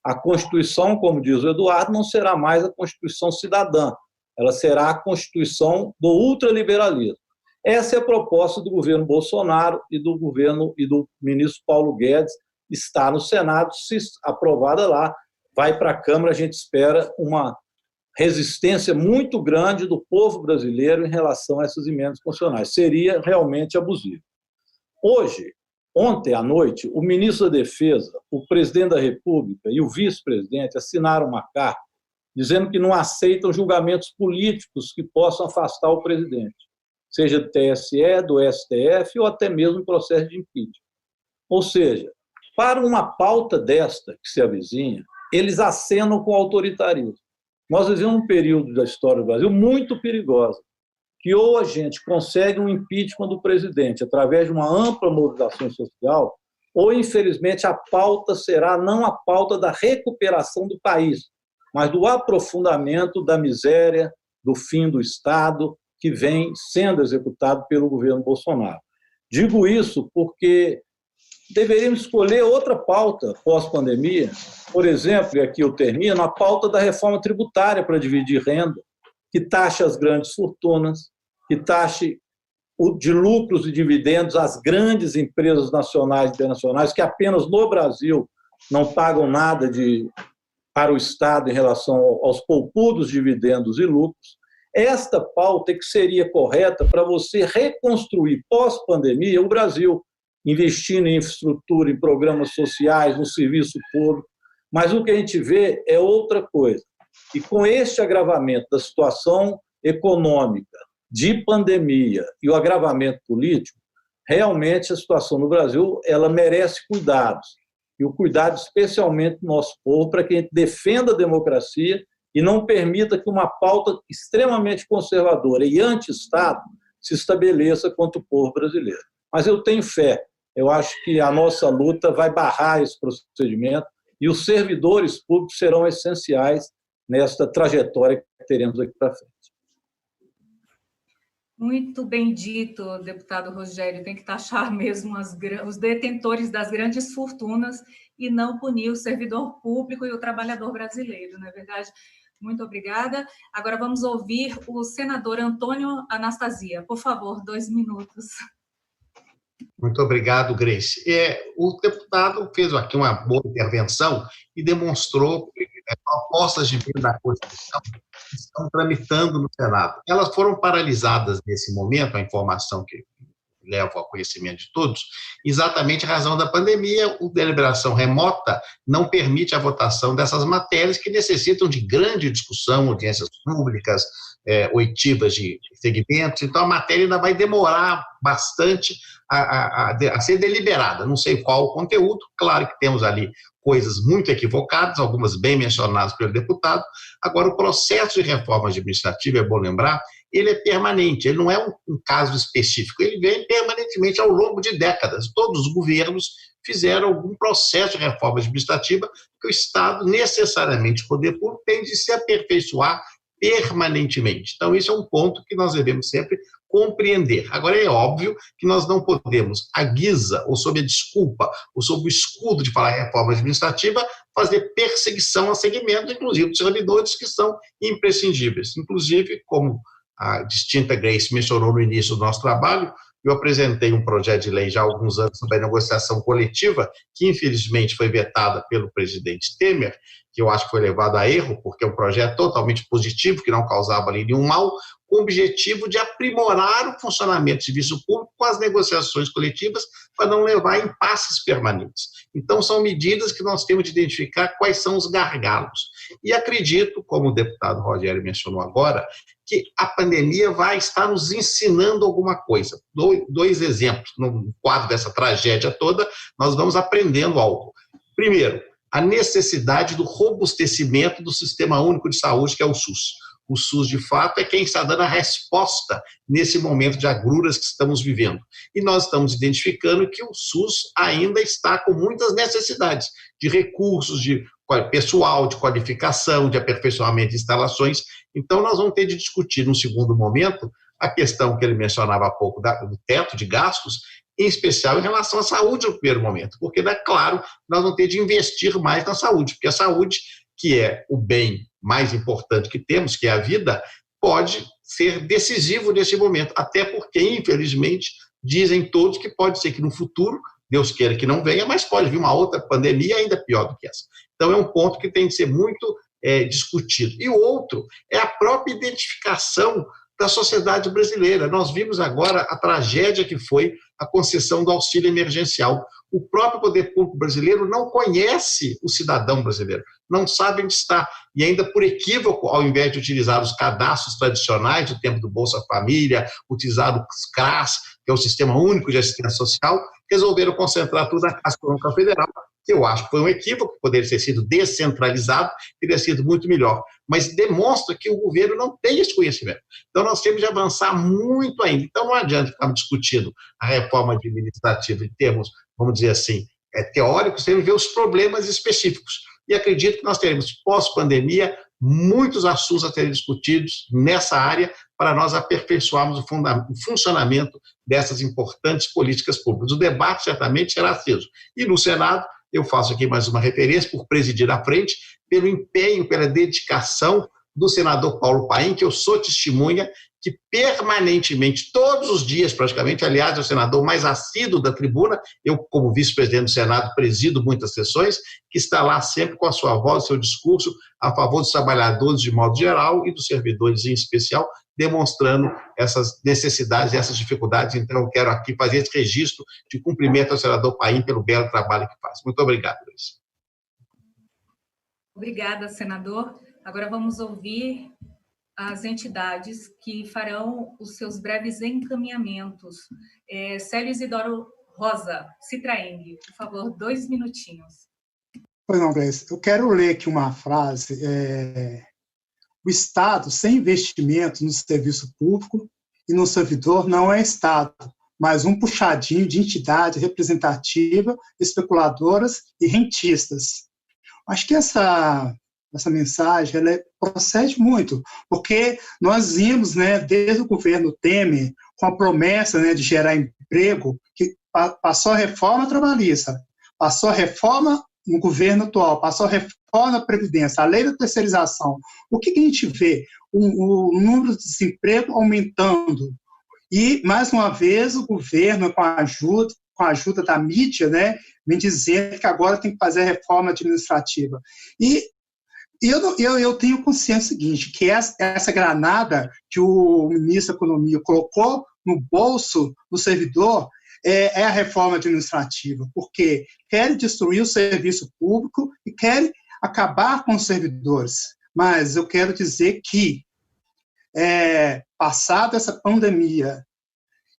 A Constituição, como diz o Eduardo, não será mais a Constituição cidadã, ela será a Constituição do ultraliberalismo. Essa é a proposta do governo Bolsonaro e do governo e do ministro Paulo Guedes. Está no Senado, se aprovada lá, vai para a Câmara, a gente espera uma resistência muito grande do povo brasileiro em relação a essas emendas constitucionais. Seria realmente abusivo. Ontem à noite, o ministro da Defesa, o presidente da República e o vice-presidente assinaram uma carta dizendo que não aceitam julgamentos políticos que possam afastar o presidente, seja do TSE, do STF ou até mesmo processo de impeachment. Ou seja, para uma pauta desta que se avizinha, eles acenam com autoritarismo. Nós vivemos um período da história do Brasil muito perigosa, que ou a gente consegue um impeachment do presidente através de uma ampla mobilização social, ou, infelizmente, a pauta será não a pauta da recuperação do país, mas do aprofundamento da miséria, do fim do Estado, que vem sendo executado pelo governo Bolsonaro. Digo isso porque deveríamos escolher outra pauta pós-pandemia, por exemplo, e aqui eu termino, a pauta da reforma tributária para dividir renda, que taxe as grandes fortunas, que taxe de lucros e dividendos as grandes empresas nacionais e internacionais, que apenas no Brasil não pagam nada para o Estado em relação aos poupudos dividendos e lucros. Esta pauta é que seria correta para você reconstruir pós-pandemia o Brasil, investindo em infraestrutura, em programas sociais, no serviço público. Mas o que a gente vê é outra coisa. E com este agravamento da situação econômica, de pandemia e o agravamento político, realmente a situação no Brasil ela merece cuidados. E o cuidado especialmente do nosso povo, para que a gente defenda a democracia e não permita que uma pauta extremamente conservadora e anti-Estado se estabeleça contra o povo brasileiro. Mas eu tenho fé. Eu acho que a nossa luta vai barrar esse procedimento e os servidores públicos serão essenciais nesta trajetória que teremos aqui para frente. Muito bem dito, deputado Rogério. Tem que taxar mesmo os detentores das grandes fortunas e não punir o servidor público e o trabalhador brasileiro, não é verdade? Muito obrigada. Agora vamos ouvir o senador Antônio Anastasia. Por favor, 2 minutos. Muito obrigado, Grace. O deputado fez aqui uma boa intervenção e demonstrou que propostas de emenda da Constituição estão tramitando no Senado. Elas foram paralisadas nesse momento, a informação que levo ao conhecimento de todos, exatamente em razão da pandemia. A deliberação remota não permite a votação dessas matérias que necessitam de grande discussão, audiências públicas, oitivas de segmentos. Então, a matéria ainda vai demorar bastante a ser deliberada. Não sei qual o conteúdo, claro que temos ali coisas muito equivocadas, algumas bem mencionadas pelo deputado. Agora, o processo de reforma administrativa, é bom lembrar, ele é permanente, ele não é um caso específico, ele vem permanentemente ao longo de décadas. Todos os governos fizeram algum processo de reforma administrativa que o Estado, necessariamente, o poder público, tem de se aperfeiçoar permanentemente. Então, isso é um ponto que nós devemos sempre compreender. Agora, é óbvio que nós não podemos, à guisa, ou sob a desculpa, ou sob o escudo de falar em reforma administrativa, fazer perseguição a segmentos, inclusive dos servidores, que são imprescindíveis. Inclusive, como a distinta Grace mencionou no início do nosso trabalho, eu apresentei um projeto de lei já há alguns anos sobre a negociação coletiva, que infelizmente foi vetada pelo presidente Temer, que eu acho que foi levado a erro, porque é um projeto totalmente positivo, que não causava ali nenhum mal, com o objetivo de aprimorar o funcionamento do serviço público com as negociações coletivas para não levar a impasses permanentes. Então, são medidas que nós temos de identificar quais são os gargalos. E acredito, como o deputado Rogério mencionou agora, que a pandemia vai estar nos ensinando alguma coisa. Dois exemplos. No quadro dessa tragédia toda, nós vamos aprendendo algo. Primeiro, a necessidade do robustecimento do Sistema Único de Saúde, que é o SUS. O SUS, de fato, é quem está dando a resposta nesse momento de agruras que estamos vivendo. E nós estamos identificando que o SUS ainda está com muitas necessidades de recursos, de pessoal, de qualificação, de aperfeiçoamento de instalações. Então, nós vamos ter de discutir, num segundo momento, a questão que ele mencionava há pouco, do teto de gastos, em especial em relação à saúde no primeiro momento, porque, é claro, nós vamos ter de investir mais na saúde, porque a saúde, que é o bem mais importante que temos, que é a vida, pode ser decisivo nesse momento, até porque, infelizmente, dizem todos que pode ser que no futuro, Deus queira que não venha, mas pode vir uma outra pandemia ainda pior do que essa. Então, é um ponto que tem de ser muito discutido. E o outro é a própria identificação da sociedade brasileira. Nós vimos agora a tragédia que foi a concessão do auxílio emergencial. O próprio poder público brasileiro não conhece o cidadão brasileiro, não sabe onde está. E ainda por equívoco, ao invés de utilizar os cadastros tradicionais do tempo do Bolsa Família, utilizar o CRAS, que é o Sistema Único de Assistência Social, resolveram concentrar tudo na Caixa Econômica Federal. Eu acho que foi um equívoco, poderia ter sido descentralizado, teria sido muito melhor. Mas demonstra que o governo não tem esse conhecimento. Então, nós temos de avançar muito ainda. Então, não adianta ficarmos discutindo a reforma administrativa em termos, vamos dizer assim, teóricos, temos de ver os problemas específicos. E acredito que nós teremos, pós-pandemia, muitos assuntos a serem discutidos nessa área para nós aperfeiçoarmos o funcionamento dessas importantes políticas públicas. O debate certamente será aceso. E no Senado, eu faço aqui mais uma referência, por presidir à frente, pelo empenho, pela dedicação do senador Paulo Paim, que eu sou testemunha, que permanentemente, todos os dias praticamente, aliás, é o senador mais assíduo da tribuna, eu como vice-presidente do Senado presido muitas sessões, que está lá sempre com a sua voz, seu discurso a favor dos trabalhadores de modo geral e dos servidores em especial, demonstrando essas necessidades e essas dificuldades. Então, eu quero aqui fazer esse registro de cumprimento ao senador Paim pelo belo trabalho que faz. Muito obrigado, Luiz. Obrigada, senador. Agora vamos ouvir as entidades que farão os seus breves encaminhamentos. Célio Isidoro Rosa, Citraeng, por favor, 2 minutinhos. Pois não, Grace. Eu quero ler aqui uma frase. O Estado, sem investimento no serviço público e no servidor, não é Estado, mas um puxadinho de entidade representativa, especuladoras e rentistas. Acho que essa mensagem ela procede muito, porque nós vimos, desde o governo Temer, com a promessa de gerar emprego, que passou a reforma trabalhista, passou a reforma no governo atual, passou a reforma da Previdência, a lei da terceirização. O que a gente vê? O número de desemprego aumentando. E, mais uma vez, o governo, com a ajuda da mídia, vem dizendo que agora tem que fazer a reforma administrativa. E eu tenho consciência seguinte, que essa granada que o ministro da Economia colocou no bolso do servidor é a reforma administrativa, porque quer destruir o serviço público e quer acabar com os servidores. Mas eu quero dizer que, passada essa pandemia,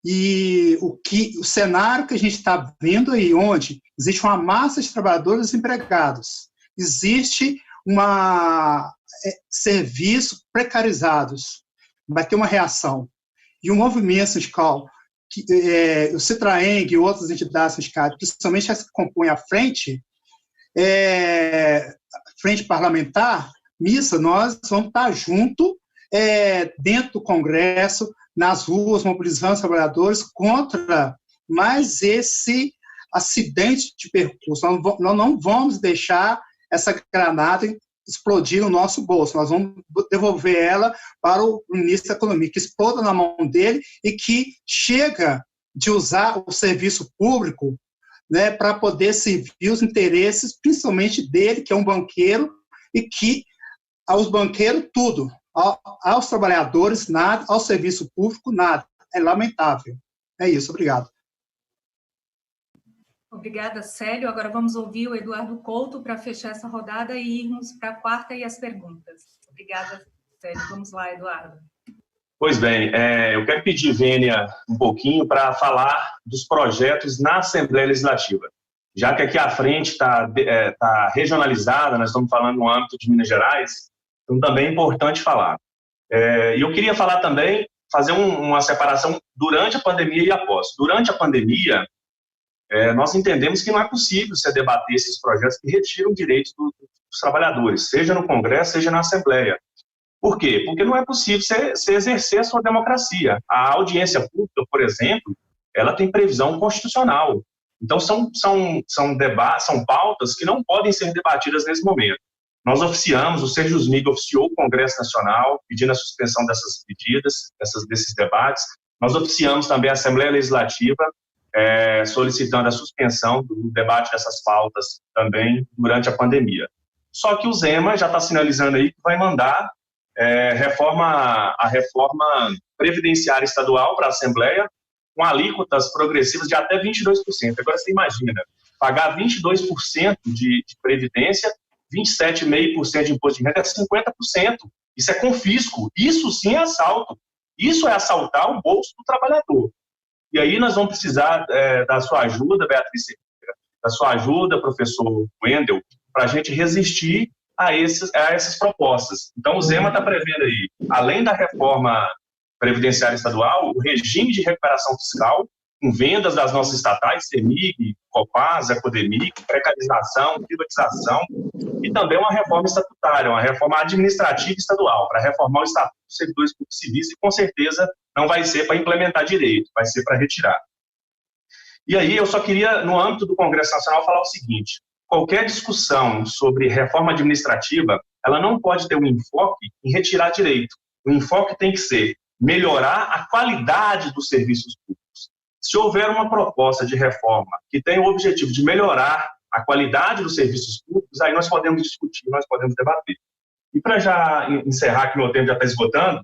e o cenário que a gente está vendo aí, onde existe uma massa de trabalhadores desempregados, existe serviços precarizados, vai ter uma reação. E o movimento sindical, o Citraeng e outras entidades sindicais, principalmente as que compõem a frente parlamentar, missa, nós vamos estar junto dentro do Congresso, nas ruas, mobilizando os trabalhadores contra mais esse acidente de percurso. Nós não vamos deixar essa granada explodir no nosso bolso. Nós vamos devolver ela para o ministro da Economia, que exploda na mão dele e que chega de usar o serviço público para poder servir os interesses, principalmente dele, que é um banqueiro, e que aos banqueiros tudo. aos trabalhadores, nada, ao serviço público, nada. É lamentável. É isso, obrigado. Obrigada, Célio. Agora vamos ouvir o Eduardo Couto para fechar essa rodada e irmos para a quarta e as perguntas. Obrigada, Célio. Vamos lá, Eduardo. Pois bem, eu quero pedir, Vênia, um pouquinho para falar dos projetos na Assembleia Legislativa. Já que aqui à frente está regionalizada, nós estamos falando no âmbito de Minas Gerais, então também é importante falar. E eu queria falar também, fazer uma separação durante a pandemia e após. Durante a pandemia, nós entendemos que não é possível se debater esses projetos que retiram direitos dos trabalhadores, seja no Congresso, seja na Assembleia. Por quê? Porque não é possível você exercer a sua democracia. A audiência pública, por exemplo, ela tem previsão constitucional. Então, são debates, são pautas que não podem ser debatidas nesse momento. Nós oficiamos, o Sejusmig oficiou o Congresso Nacional, pedindo a suspensão dessas medidas, desses debates. Nós oficiamos também a Assembleia Legislativa, solicitando a suspensão do debate dessas pautas também durante a pandemia. Só que o Zema já está sinalizando aí que vai mandar a reforma previdenciária estadual para a Assembleia, com alíquotas progressivas de até 22%. Agora você imagina, pagar 22% de previdência, 27,5% de imposto de renda, é 50%. Isso é confisco, isso sim é assalto. Isso é assaltar o bolso do trabalhador. E aí nós vamos precisar da sua ajuda, Beatriz, da sua ajuda, professor Wendel, para a gente resistir a essas propostas. Então, o Zema está prevendo aí, além da reforma previdenciária estadual, o regime de recuperação fiscal, com vendas das nossas estatais, CEMIG, Copasa, Codemig, precarização, privatização, e também uma reforma estatutária, uma reforma administrativa estadual, para reformar o Estatuto dos Servidores Públicos Civis, e com certeza não vai ser para implementar direito, vai ser para retirar. E aí eu só queria, no âmbito do Congresso Nacional, falar o seguinte: qualquer discussão sobre reforma administrativa, ela não pode ter um enfoque em retirar direito. O enfoque tem que ser melhorar a qualidade dos serviços públicos. Se houver uma proposta de reforma que tenha o objetivo de melhorar a qualidade dos serviços públicos, aí nós podemos discutir, nós podemos debater. E para já encerrar, que meu tempo já está esgotando,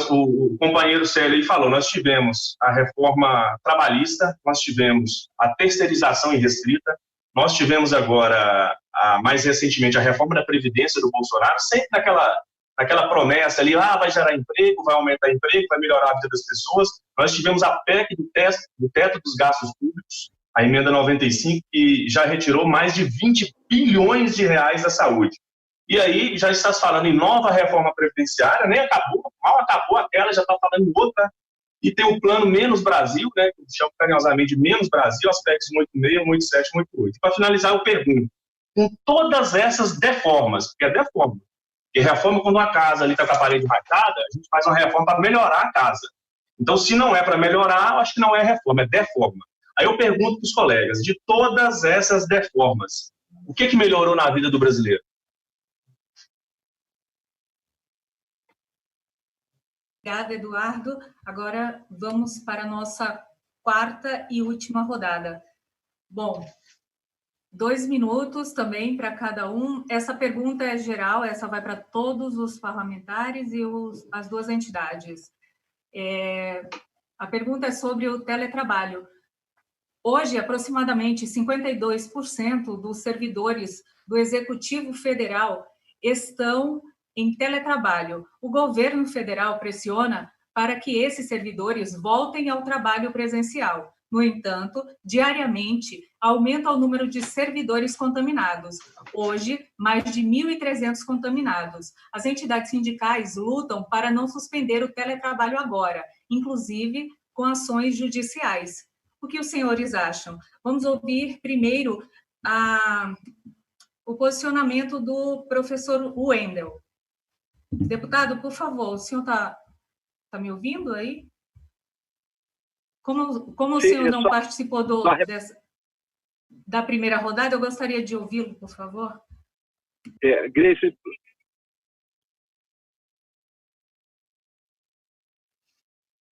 o companheiro Célio aí falou, nós tivemos a reforma trabalhista, nós tivemos a terceirização irrestrita, nós tivemos agora, mais recentemente, a reforma da Previdência do Bolsonaro, sempre naquela promessa ali, vai gerar emprego, vai aumentar emprego, vai melhorar a vida das pessoas. Nós tivemos a PEC do teto dos gastos públicos, a emenda 95, que já retirou mais de 20 bilhões de reais da saúde. E aí já está falando em nova reforma previdenciária, nem acabou, mal acabou aquela, já está falando em outra. E tem o plano Menos Brasil, né, que se chama carinhosamente de Menos Brasil, aspectos 186, 187, 188. Para finalizar, eu pergunto, com todas essas deformas, porque é deforma, porque reforma quando uma casa ali está com a parede rachada, a gente faz uma reforma para melhorar a casa. Então, se não é para melhorar, eu acho que não é reforma, é deforma. Aí eu pergunto para os colegas, de todas essas deformas, o que melhorou na vida do brasileiro? Obrigada, Eduardo. Agora vamos para a nossa quarta e última rodada. Bom, 2 minutos também para cada um. Essa pergunta é geral, essa vai para todos os parlamentares e as duas entidades. A pergunta é sobre o teletrabalho. Hoje, aproximadamente 52% dos servidores do Executivo Federal estão em teletrabalho. O governo federal pressiona para que esses servidores voltem ao trabalho presencial. No entanto, diariamente, aumenta o número de servidores contaminados. Hoje, mais de 1.300 contaminados. As entidades sindicais lutam para não suspender o teletrabalho agora, inclusive com ações judiciais. O que os senhores acham? Vamos ouvir primeiro o posicionamento do professor Wendel. Deputado, por favor, o senhor está me ouvindo aí? Como o senhor não participou da primeira rodada, eu gostaria de ouvi-lo, por favor. Grace,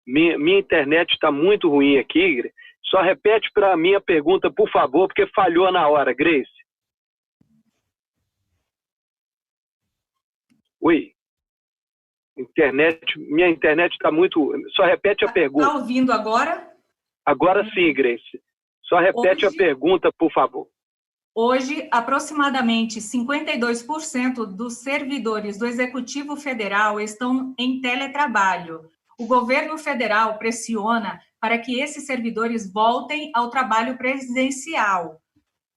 minha internet está muito ruim aqui. Só repete para a minha pergunta, por favor, porque falhou na hora, Grace. Oi. Minha internet está muito... Só repete a pergunta. Está ouvindo agora? Agora sim, Grace. Só repete a pergunta, por favor. Hoje, aproximadamente 52% dos servidores do Executivo Federal estão em teletrabalho. O governo federal pressiona para que esses servidores voltem ao trabalho presencial.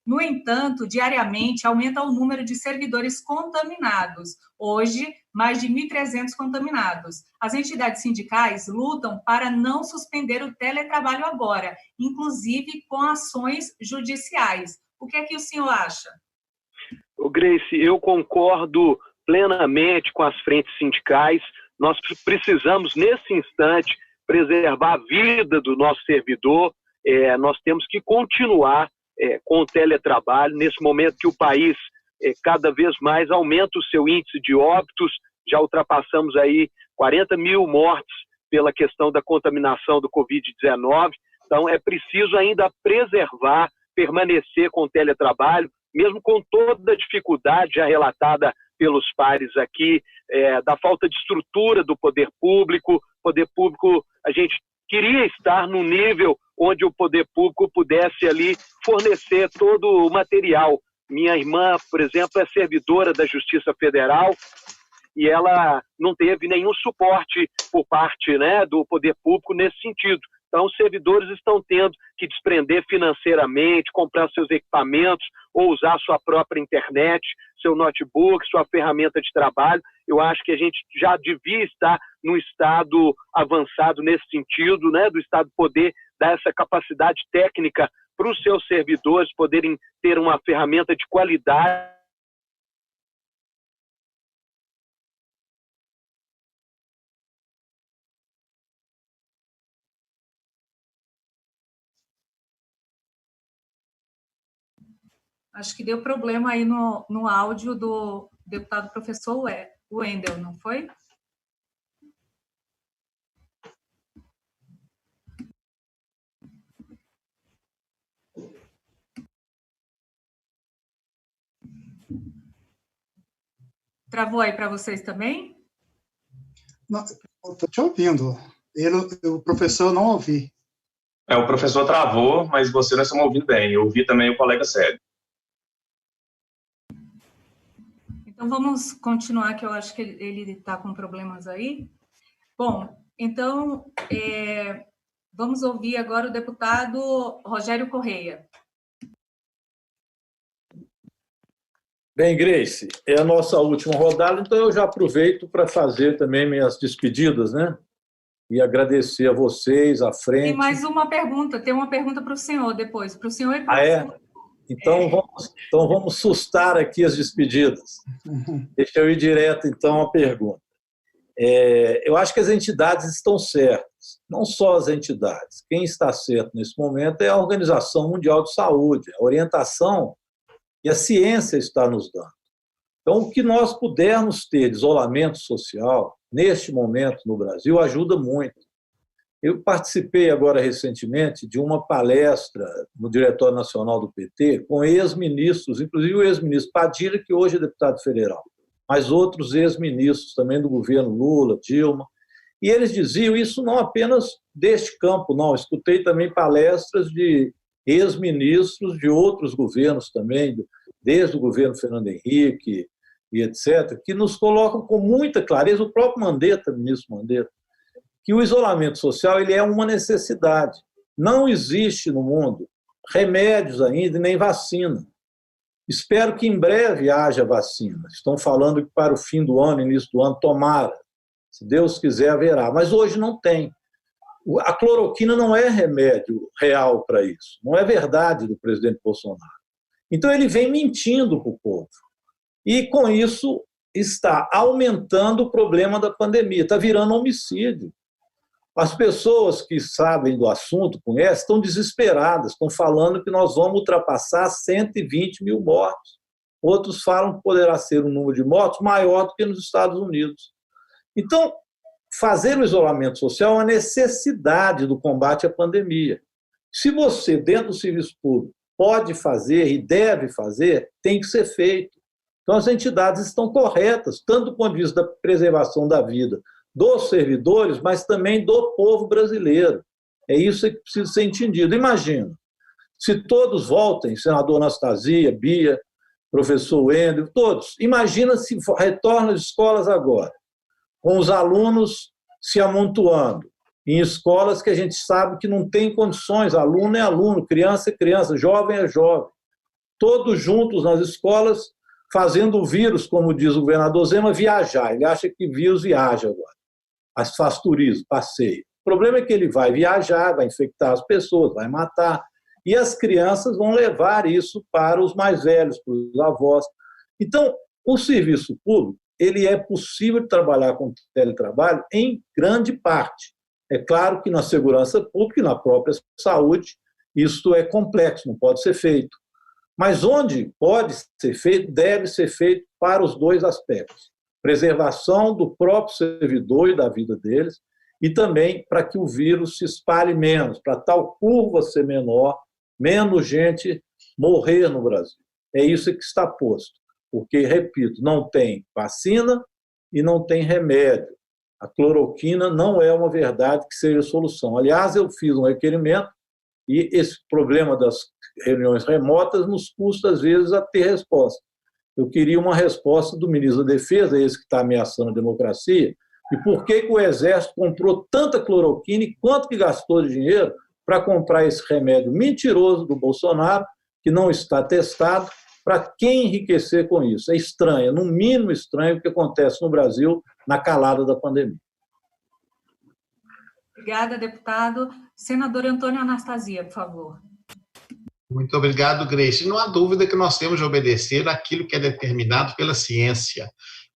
No entanto, diariamente aumenta o número de servidores contaminados. Hoje, mais de 1.300 contaminados. As entidades sindicais lutam para não suspender o teletrabalho agora, inclusive com ações judiciais. O que é que o senhor acha? Grace, eu concordo plenamente com as frentes sindicais. Nós precisamos, nesse instante, preservar a vida do nosso servidor. Nós temos que continuar com o teletrabalho, nesse momento que o país cada vez mais aumenta o seu índice de óbitos. Já ultrapassamos aí 40 mil mortes pela questão da contaminação do Covid-19. Então, é preciso ainda preservar, permanecer com o teletrabalho, mesmo com toda a dificuldade já relatada pelos pares aqui, da falta de estrutura do poder público. Poder público, a gente queria estar no nível onde o poder público pudesse ali fornecer todo o material. Minha irmã, por exemplo, é servidora da Justiça Federal e ela não teve nenhum suporte por parte, né, do poder público nesse sentido. Então, os servidores estão tendo que desprender financeiramente, comprar seus equipamentos ou usar sua própria internet, seu notebook, sua ferramenta de trabalho. Eu acho que a gente já devia estar num estado avançado nesse sentido, né, do Estado poder dar essa capacidade técnica para os seus servidores poderem ter uma ferramenta de qualidade. Acho que deu problema aí no áudio do deputado professor Wendel, não foi? Travou aí para vocês também? Estou te ouvindo. O professor não ouvi. O professor travou, mas você nós estamos ouvindo bem. Eu ouvi também o colega Sérgio. Então, vamos continuar, que eu acho que ele está com problemas aí. Bom, então, vamos ouvir agora o deputado Rogério Correia. Bem, Grace, é a nossa última rodada, então eu já aproveito para fazer também minhas despedidas, né? E agradecer a vocês, à frente. Tem mais uma pergunta, tem uma pergunta para o senhor depois, para o senhor e para o senhor. Então, vamos sustar aqui as despedidas. Deixa eu ir direto, então, à pergunta. Eu acho que as entidades estão certas, não só as entidades. Quem está certo nesse momento é a Organização Mundial de Saúde, a orientação e a ciência está nos dando. Então, o que nós pudermos ter de isolamento social, neste momento no Brasil, ajuda muito. Eu participei agora recentemente de uma palestra no Diretório Nacional do PT com ex-ministros, inclusive o ex-ministro Padilha, que hoje é deputado federal, mas outros ex-ministros também do governo Lula, Dilma, e eles diziam isso não apenas deste campo, não, eu escutei também palestras de ex-ministros de outros governos também, desde o governo Fernando Henrique e etc., que nos colocam com muita clareza, o próprio Mandetta, ministro Mandetta, que o isolamento social ele é uma necessidade. Não existe no mundo remédios ainda, nem vacina. Espero que em breve haja vacina. Estão falando que para o fim do ano, início do ano, tomara. Se Deus quiser, haverá. Mas hoje não tem. A cloroquina não é remédio real para isso. Não é verdade do presidente Bolsonaro. Então, ele vem mentindo para o povo. E, com isso, está aumentando o problema da pandemia. Está virando homicídio. As pessoas que sabem do assunto, conhecem, estão desesperadas, estão falando que nós vamos ultrapassar 120 mil mortos. Outros falam que poderá ser um número de mortos maior do que nos Estados Unidos. Então, fazer o isolamento social é uma necessidade do combate à pandemia. Se você, dentro do serviço público, pode fazer e deve fazer, tem que ser feito. Então, as entidades estão corretas, tanto do ponto de vista da preservação da vida dos servidores, mas também do povo brasileiro. É isso que precisa ser entendido. Imagina, se todos voltem, senador Anastasia, Bia, professor Wendel, todos, imagina se retorna às escolas agora, com os alunos se amontoando, em escolas que a gente sabe que não tem condições, aluno é aluno, criança é criança, jovem é jovem, todos juntos nas escolas, fazendo o vírus, como diz o governador Zema, viajar. Ele acha que vírus viaja agora, faz turismo, passeio. O problema é que ele vai viajar, vai infectar as pessoas, vai matar, e as crianças vão levar isso para os mais velhos, para os avós. Então, o serviço público, ele é possível trabalhar com teletrabalho em grande parte. É claro que na segurança pública e na própria saúde, isso é complexo, não pode ser feito. Mas onde pode ser feito, deve ser feito para os dois aspectos. Preservação do próprio servidor e da vida deles, e também para que o vírus se espalhe menos, para tal curva ser menor, menos gente morrer no Brasil. É isso que está posto. Porque, repito, não tem vacina e não tem remédio. A cloroquina não é uma verdade que seja solução. Aliás, eu fiz um requerimento e esse problema das reuniões remotas nos custa, às vezes, a ter resposta. Eu queria uma resposta do ministro da Defesa, esse que está ameaçando a democracia, e por que o Exército comprou tanta cloroquina e quanto que gastou de dinheiro para comprar esse remédio mentiroso do Bolsonaro, que não está testado, para quem enriquecer com isso? É estranho, no mínimo estranho, o que acontece no Brasil na calada da pandemia. Obrigada, deputado. Senador Antônio Anastasia, por favor. Muito obrigado, Grace. Não há dúvida que nós temos de obedecer àquilo que é determinado pela ciência.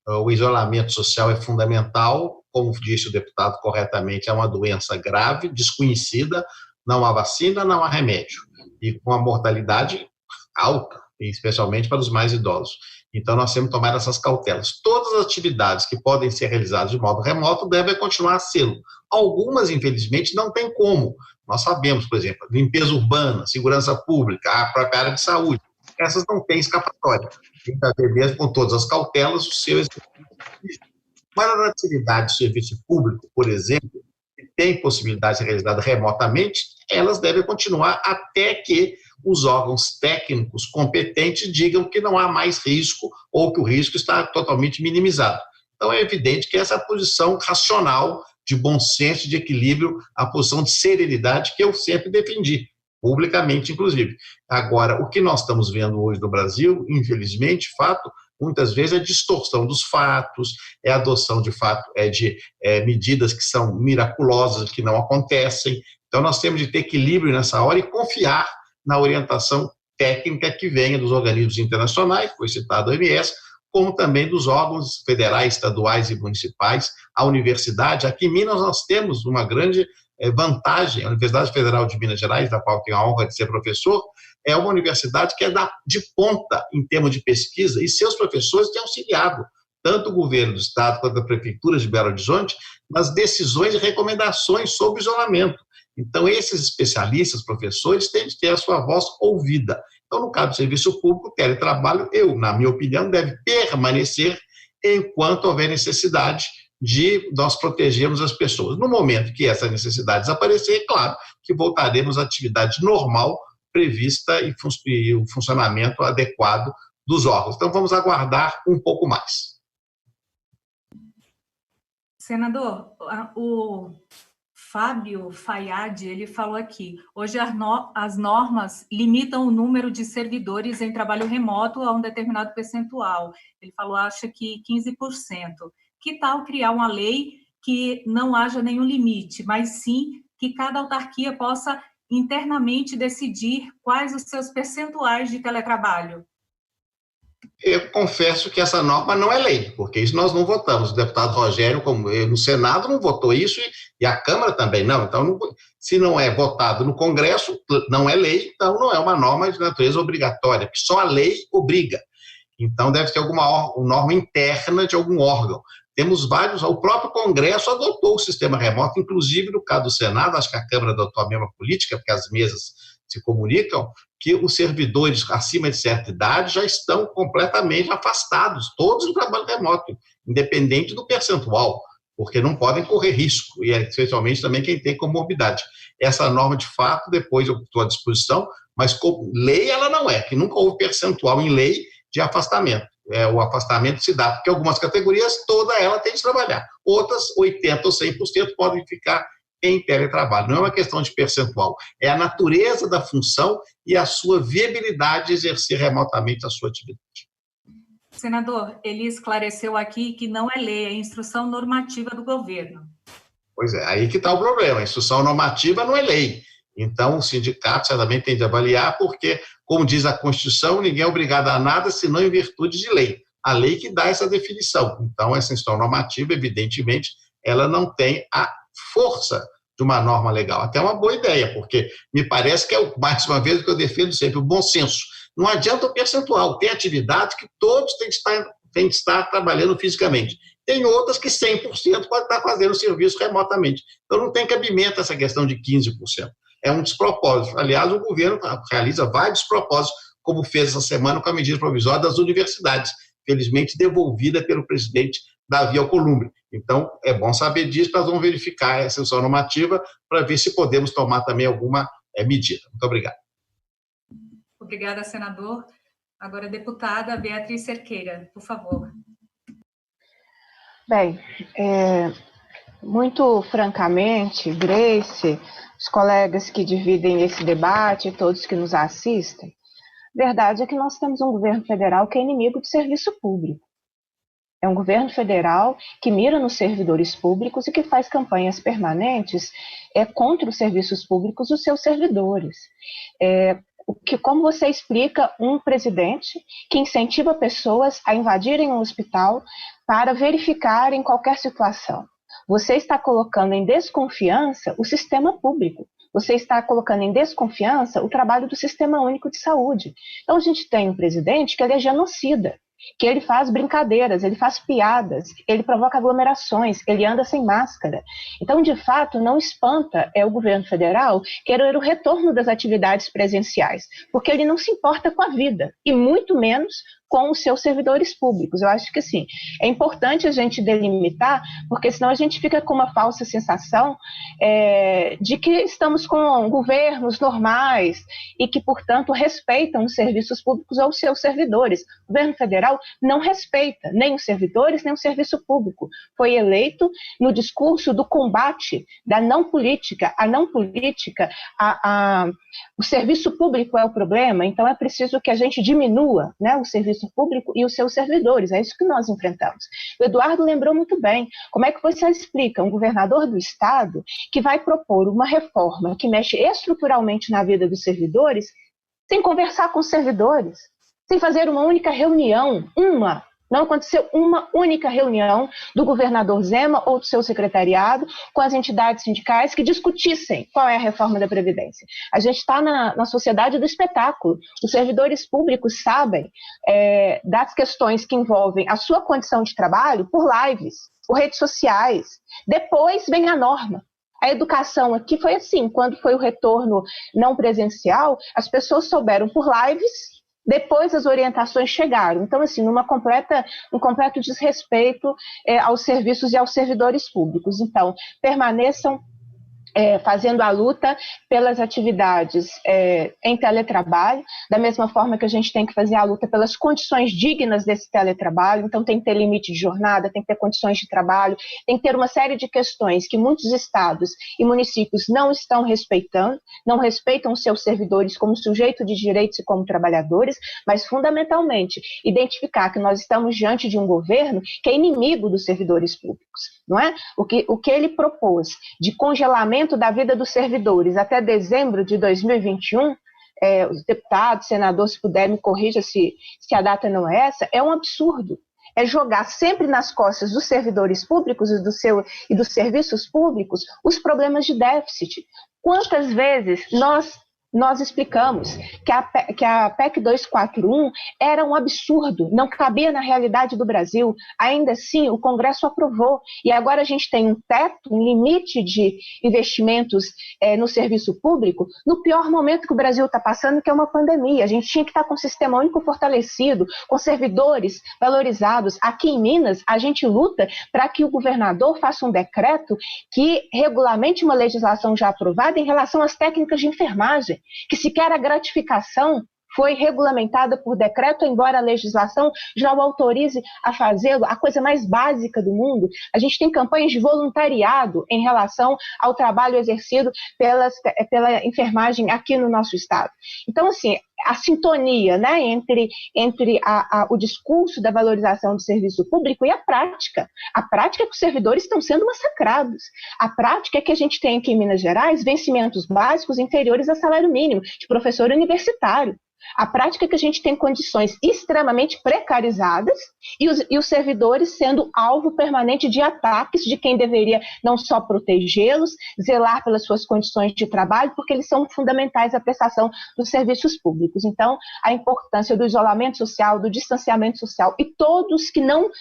O isolamento social é fundamental, como disse o deputado corretamente, é uma doença grave, desconhecida, não há vacina, não há remédio, e com a mortalidade alta, especialmente para os mais idosos. Então, nós temos que tomar essas cautelas. Todas as atividades que podem ser realizadas de modo remoto devem continuar a sê-lo. Algumas, infelizmente, não tem como. Nós sabemos, por exemplo, limpeza urbana, segurança pública, a própria área de saúde. Essas não têm escapatória. Tem que haver mesmo com todas as cautelas o seu exercício. Para a atividade de serviço público, por exemplo, que tem possibilidade de ser realizada remotamente, elas devem continuar até que os órgãos técnicos competentes digam que não há mais risco ou que o risco está totalmente minimizado. Então, é evidente que essa é a posição racional, de bom senso, de equilíbrio, a posição de serenidade que eu sempre defendi, publicamente, inclusive. Agora, o que nós estamos vendo hoje no Brasil, infelizmente, fato, muitas vezes é distorção dos fatos, é adoção de fato, de medidas que são miraculosas, que não acontecem. Então, nós temos de ter equilíbrio nessa hora e confiar na orientação técnica que venha dos organismos internacionais, foi citado a OMS, como também dos órgãos federais, estaduais e municipais, a universidade. Aqui em Minas nós temos uma grande vantagem, a Universidade Federal de Minas Gerais, da qual tenho a honra de ser professor, é uma universidade que é de ponta em termos de pesquisa, e seus professores têm auxiliado tanto o governo do estado quanto a prefeitura de Belo Horizonte nas decisões e recomendações sobre isolamento. Então, esses especialistas, professores, têm de ter a sua voz ouvida. Então, no caso do serviço público, o teletrabalho, na minha opinião, deve permanecer enquanto houver necessidade de nós protegermos as pessoas. No momento que essa necessidade desaparecer, é claro que voltaremos à atividade normal prevista e o funcionamento adequado dos órgãos. Então, vamos aguardar um pouco mais. Senador, o Fábio Fayad, ele falou aqui, hoje as normas limitam o número de servidores em trabalho remoto a um determinado percentual. Ele falou, acha que 15%. Que tal criar uma lei que não haja nenhum limite, mas sim que cada autarquia possa internamente decidir quais os seus percentuais de teletrabalho? Eu confesso que essa norma não é lei, porque isso nós não votamos. O deputado Rogério, como eu, no Senado, não votou isso e a Câmara também não. Então, se não é votado no Congresso, não é lei, então não é uma norma de natureza obrigatória, porque só a lei obriga. Então, deve ter alguma norma interna de algum órgão. Temos vários, o próprio Congresso adotou o sistema remoto, inclusive no caso do Senado, acho que a Câmara adotou a mesma política, porque as mesas se comunicam, que os servidores acima de certa idade já estão completamente afastados, todos do trabalho remoto, independente do percentual. porque não podem correr risco, e especialmente também quem tem comorbidade. Essa norma, de fato, depois eu estou à disposição, mas como lei ela não é, que nunca houve percentual em lei de afastamento. O afastamento se dá porque algumas categorias, toda ela tem de trabalhar. Outras, 80% ou 100% podem ficar em teletrabalho. Não é uma questão de percentual, é a natureza da função e a sua viabilidade de exercer remotamente a sua atividade. Senador, ele esclareceu aqui que não é lei, é instrução normativa do governo. Pois é, aí que está o problema. A instrução normativa não é lei. Então, o sindicato certamente tem de avaliar, porque, como diz a Constituição, ninguém é obrigado a nada senão em virtude de lei. A lei que dá essa definição. Então, essa instrução normativa, evidentemente, ela não tem a força de uma norma legal. Até uma boa ideia, porque me parece que é, mais uma vez, o que eu defendo sempre, o bom senso. Não adianta o percentual. Tem atividades que todos têm que estar trabalhando fisicamente. Tem outras que 100% pode estar fazendo o serviço remotamente. Então, não tem cabimento essa questão de 15%. É um despropósito. Aliás, o governo realiza vários despropósitos, como fez essa semana com a medida provisória das universidades, felizmente devolvida pelo presidente Davi Alcolumbre. Então, é bom saber disso, nós vamos verificar essa instrução normativa para ver se podemos tomar também alguma medida. Muito obrigado. Obrigada, senador. Agora, a deputada Beatriz Cerqueira, por favor. Bem, muito francamente, Grace, os colegas que dividem esse debate, todos que nos assistem, a verdade é que nós temos um governo federal que é inimigo do serviço público. É um governo federal que mira nos servidores públicos e que faz campanhas permanentes contra os serviços públicos e os seus servidores. Como você explica um presidente que incentiva pessoas a invadirem um hospital para verificarem qualquer situação? Você está colocando em desconfiança o sistema público. Você está colocando em desconfiança o trabalho do Sistema Único de Saúde. Então, a gente tem um presidente que ele é genocida, que ele faz brincadeiras, ele faz piadas, ele provoca aglomerações, ele anda sem máscara. Então, de fato, não espanta o governo federal querer o retorno das atividades presenciais, porque ele não se importa com a vida, e muito menos com os seus servidores públicos. Eu acho que, sim, é importante a gente delimitar, porque senão a gente fica com uma falsa sensação de que estamos com governos normais e que, portanto, respeitam os serviços públicos ou os seus servidores. O governo federal não respeita nem os servidores, nem o serviço público. Foi eleito no discurso do combate da não política. A não política, o serviço público é o problema, então é preciso que a gente diminua, né, o serviço público e os seus servidores. É isso que nós enfrentamos. O Eduardo lembrou muito bem. Como é que você explica um governador do estado que vai propor uma reforma que mexe estruturalmente na vida dos servidores sem conversar com os servidores, sem fazer uma única reunião, não aconteceu uma única reunião do governador Zema ou do seu secretariado com as entidades sindicais que discutissem qual é a reforma da Previdência. A gente está na sociedade do espetáculo. Os servidores públicos sabem das questões que envolvem a sua condição de trabalho por lives, por redes sociais. Depois vem a norma. A educação aqui foi assim, quando foi o retorno não presencial, as pessoas souberam por lives. Depois as orientações chegaram. Então, assim, um completo desrespeito aos serviços e aos servidores públicos. Então, permaneçam fazendo a luta pelas atividades em teletrabalho, da mesma forma que a gente tem que fazer a luta pelas condições dignas desse teletrabalho. Então tem que ter limite de jornada, tem que ter condições de trabalho, tem que ter uma série de questões que muitos estados e municípios não estão respeitando, não respeitam os seus servidores como sujeito de direitos e como trabalhadores, mas fundamentalmente identificar que nós estamos diante de um governo que é inimigo dos servidores públicos, não é? O que ele propôs de congelamento da vida dos servidores até dezembro de 2021, os deputados, senadores, se puder me corrija se a data não é essa, é um absurdo. É jogar sempre nas costas dos servidores públicos e dos serviços públicos os problemas de déficit. Quantas vezes nós nós explicamos que a PEC 241 era um absurdo, não cabia na realidade do Brasil. Ainda assim, o Congresso aprovou. E agora a gente tem um teto, um limite de investimentos no serviço público, no pior momento que o Brasil está passando, que é uma pandemia. A gente tinha que estar com o sistema único fortalecido, com servidores valorizados. Aqui em Minas, a gente luta para que o governador faça um decreto que regulamente uma legislação já aprovada em relação às técnicas de enfermagem, que sequer a gratificação foi regulamentada por decreto, embora a legislação já o autorize a fazê-lo, a coisa mais básica do mundo. A gente tem campanhas de voluntariado em relação ao trabalho exercido pela enfermagem aqui no nosso estado. Então, assim, a sintonia, né, entre o discurso da valorização do serviço público e a prática. A prática é que os servidores estão sendo massacrados. A prática é que a gente tem aqui em Minas Gerais vencimentos básicos inferiores a salário mínimo de professor universitário. A prática é que a gente tem condições extremamente precarizadas e os servidores sendo alvo permanente de ataques de quem deveria não só protegê-los, zelar pelas suas condições de trabalho, porque eles são fundamentais à prestação dos serviços públicos. Então, a importância do isolamento social, do distanciamento social e todos que não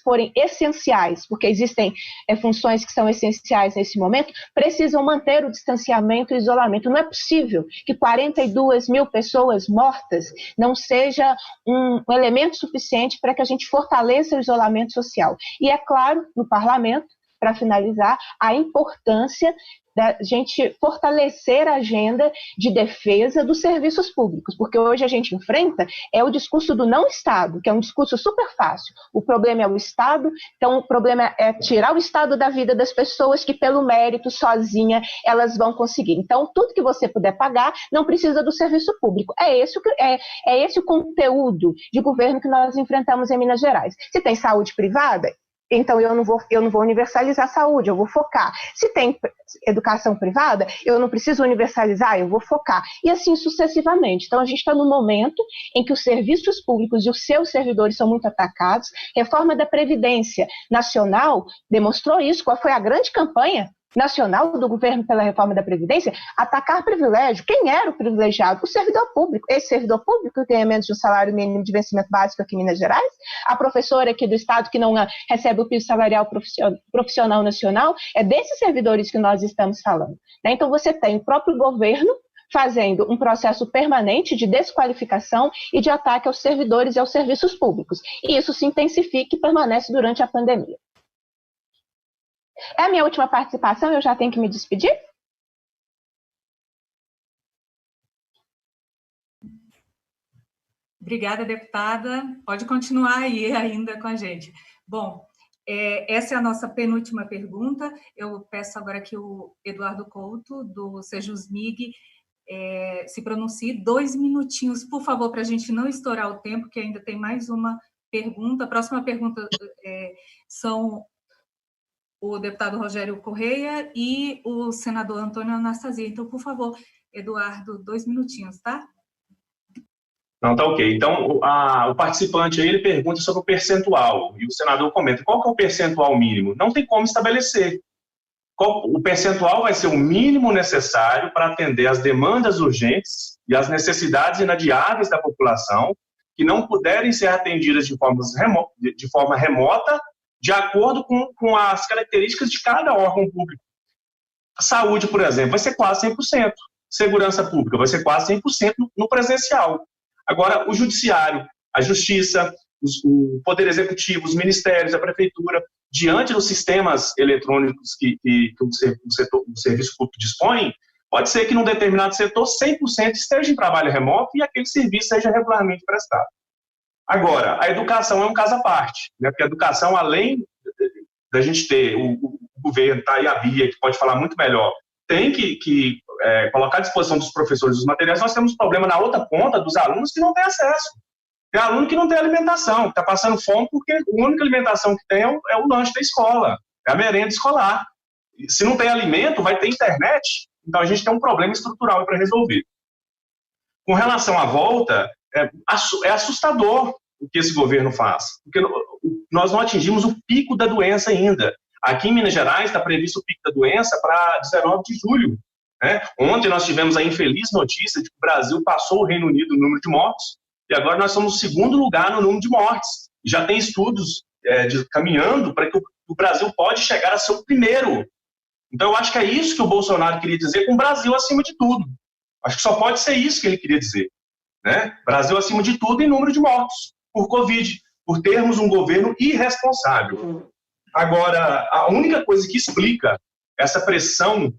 forem essenciais, porque existem funções que são essenciais nesse momento, precisam manter o distanciamento e o isolamento. Não é possível que 42 mil pessoas mortas não seja um elemento suficiente para que a gente fortaleça o isolamento social. E, é claro, no parlamento, para finalizar, a importância da gente fortalecer a agenda de defesa dos serviços públicos, porque hoje a gente enfrenta o discurso do não Estado, que é um discurso super fácil. O problema é o Estado, então o problema é tirar o Estado da vida das pessoas que pelo mérito, sozinha, elas vão conseguir. Então, tudo que você puder pagar não precisa do serviço público. É esse o conteúdo de governo que nós enfrentamos em Minas Gerais. Se tem saúde privada, então eu não vou universalizar a saúde, eu vou focar. Se tem educação privada, eu não preciso universalizar, eu vou focar. E assim sucessivamente. Então a gente está num momento em que os serviços públicos e os seus servidores são muito atacados. Reforma da Previdência Nacional demonstrou isso. Qual foi a grande campanha nacional do governo pela reforma da Previdência? Atacar privilégio. Quem era o privilegiado? O servidor público. Esse servidor público que ganha menos de um salário mínimo de vencimento básico aqui em Minas Gerais, a professora aqui do estado que não recebe o piso salarial profissional nacional, é desses servidores que nós estamos falando. Então você tem o próprio governo fazendo um processo permanente de desqualificação e de ataque aos servidores e aos serviços públicos. E isso se intensifica e permanece durante a pandemia. É a minha última participação, eu já tenho que me despedir? Obrigada, deputada. Pode continuar aí ainda com a gente. Bom, essa é a nossa penúltima pergunta. Eu peço agora que o Eduardo Couto, do Sejusmig, se pronuncie 2 minutinhos, por favor, para a gente não estourar o tempo, que ainda tem mais uma pergunta. A próxima pergunta são o deputado Rogério Correia e o senador Antônio Anastasia. Então, por favor, Eduardo, 2 minutinhos, tá? Não, tá ok. Então, o participante aí, ele pergunta sobre o percentual, e o senador comenta, qual que é o percentual mínimo? Não tem como estabelecer. O percentual vai ser o mínimo necessário para atender as demandas urgentes e as necessidades inadiáveis da população, que não puderem ser atendidas de forma remota, de acordo com as características de cada órgão público. Saúde, por exemplo, vai ser quase 100%. Segurança pública vai ser quase 100% no presencial. Agora, o judiciário, a justiça, o poder executivo, os ministérios, a prefeitura, diante dos sistemas eletrônicos que o serviço público dispõe, pode ser que num determinado setor 100% esteja em trabalho remoto e aquele serviço seja regularmente prestado. Agora, a educação é um caso à parte, né? Porque a educação, além da gente ter o governo, tá aí a Bia, que pode falar muito melhor, tem que colocar à disposição dos professores os materiais, nós temos um problema na outra ponta dos alunos que não têm acesso. Tem aluno que não tem alimentação, que está passando fome porque a única alimentação que tem é o lanche da escola, é a merenda escolar. Se não tem alimento, vai ter internet, então a gente tem um problema estrutural para resolver. Com relação à volta, é assustador o que esse governo faz, porque nós não atingimos o pico da doença ainda. Aqui em Minas Gerais está previsto o pico da doença para 19 de julho. né? Ontem nós tivemos a infeliz notícia de que o Brasil passou o Reino Unido no número de mortos, e agora nós somos o segundo lugar no número de mortes. Já tem estudos caminhando para que o Brasil pode chegar a ser o primeiro. Então, eu acho que é isso que o Bolsonaro queria dizer com o Brasil acima de tudo. Acho que só pode ser isso que ele queria dizer, né? Brasil acima de tudo em número de mortos por Covid, por termos um governo irresponsável. Agora, a única coisa que explica essa pressão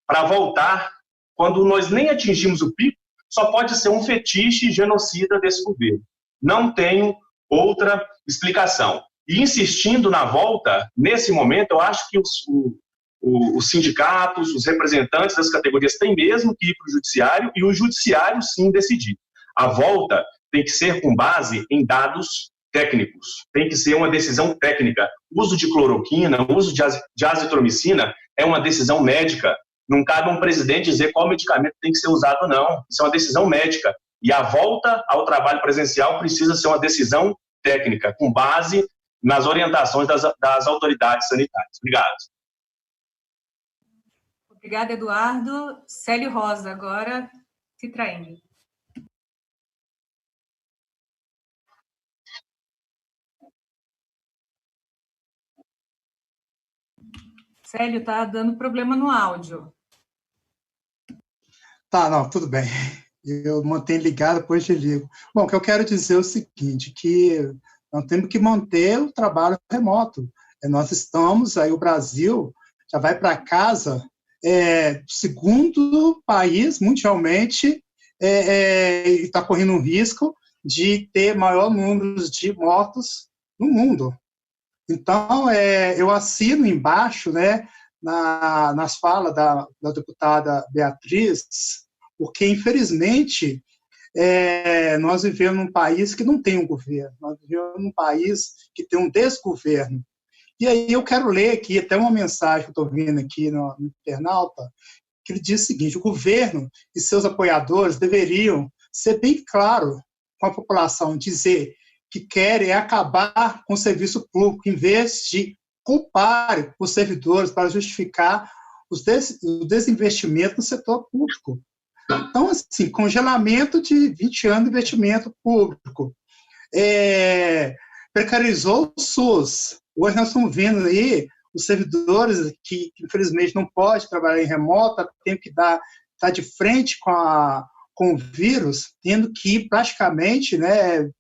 para voltar, quando nós nem atingimos o pico, só pode ser um fetiche genocida desse governo. Não tenho outra explicação. E insistindo na volta, nesse momento, eu acho que os sindicatos, os representantes das categorias têm mesmo que ir para o judiciário e o judiciário, sim, decidir. A volta tem que ser com base em dados técnicos, tem que ser uma decisão técnica. O uso de cloroquina, o uso de azitromicina é uma decisão médica. Não cabe a um presidente dizer qual medicamento tem que ser usado ou não. Isso é uma decisão médica. E a volta ao trabalho presencial precisa ser uma decisão técnica, com base nas orientações das autoridades sanitárias. Obrigado. Obrigada, Eduardo. Célio Rosa, agora, Citraeng. Célio, está dando problema no áudio. Tá, não, tudo bem. Eu mantenho ligado, depois eu ligo. Bom, o que eu quero dizer é o seguinte, que nós temos que manter o trabalho remoto. Nós estamos, aí o Brasil já vai para casa, segundo país mundialmente, está correndo um risco de ter maior número de mortos no mundo. Então, eu assino embaixo, né, nas falas da deputada Beatriz, porque, infelizmente, nós vivemos num país que não tem um governo, nós vivemos num país que tem um desgoverno. E aí eu quero ler aqui até uma mensagem que eu estou vendo aqui no internauta, que ele diz o seguinte: o governo e seus apoiadores deveriam ser bem claros com a população, dizer que querem acabar com o serviço público, em vez de culpar os servidores para justificar o desinvestimento no setor público. Então, assim, congelamento de 20 anos de investimento público, precarizou o SUS. Hoje nós estamos vendo aí os servidores que infelizmente não podem trabalhar em remoto, tem que estar de frente com o vírus, tendo que praticamente, né,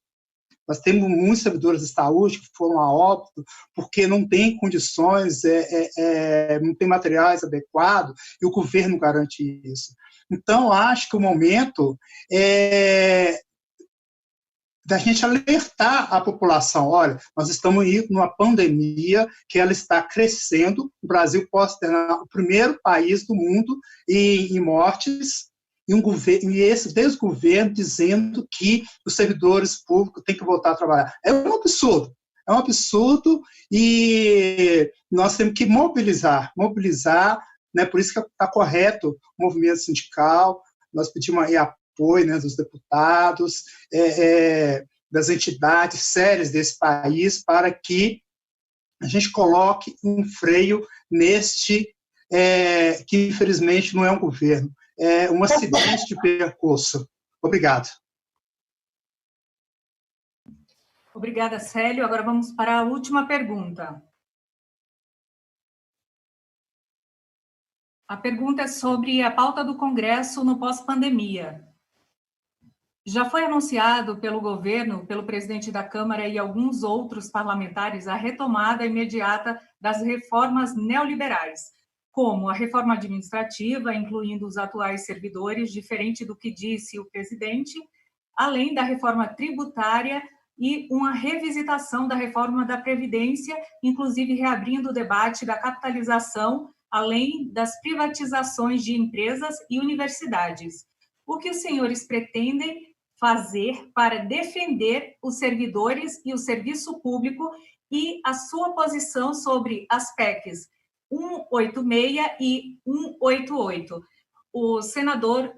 nós temos muitos servidores de saúde que foram a óbito porque não tem condições, não tem materiais adequados, e o governo garante isso. Então, acho que o momento é da gente alertar a população: olha, nós estamos indo numa pandemia que ela está crescendo, o Brasil pode se tornar o primeiro país do mundo em mortes, e esse desgoverno dizendo que os servidores públicos têm que voltar a trabalhar. É um absurdo, e nós temos que mobilizar, né? Por isso que está correto o movimento sindical, nós pedimos aí apoio, né, dos deputados, das entidades sérias desse país, para que a gente coloque um freio neste, que infelizmente não é um governo, é um acidente de percurso. Obrigado. Obrigada, Célio. Agora vamos para a última pergunta. A pergunta é sobre a pauta do Congresso no pós-pandemia. Já foi anunciado pelo governo, pelo presidente da Câmara e alguns outros parlamentares a retomada imediata das reformas neoliberais, como a reforma administrativa, incluindo os atuais servidores, diferente do que disse o presidente, além da reforma tributária e uma revisitação da reforma da Previdência, inclusive reabrindo o debate da capitalização, além das privatizações de empresas e universidades. O que os senhores pretendem fazer para defender os servidores e o serviço público e a sua posição sobre as PECs 186 e 188. O senador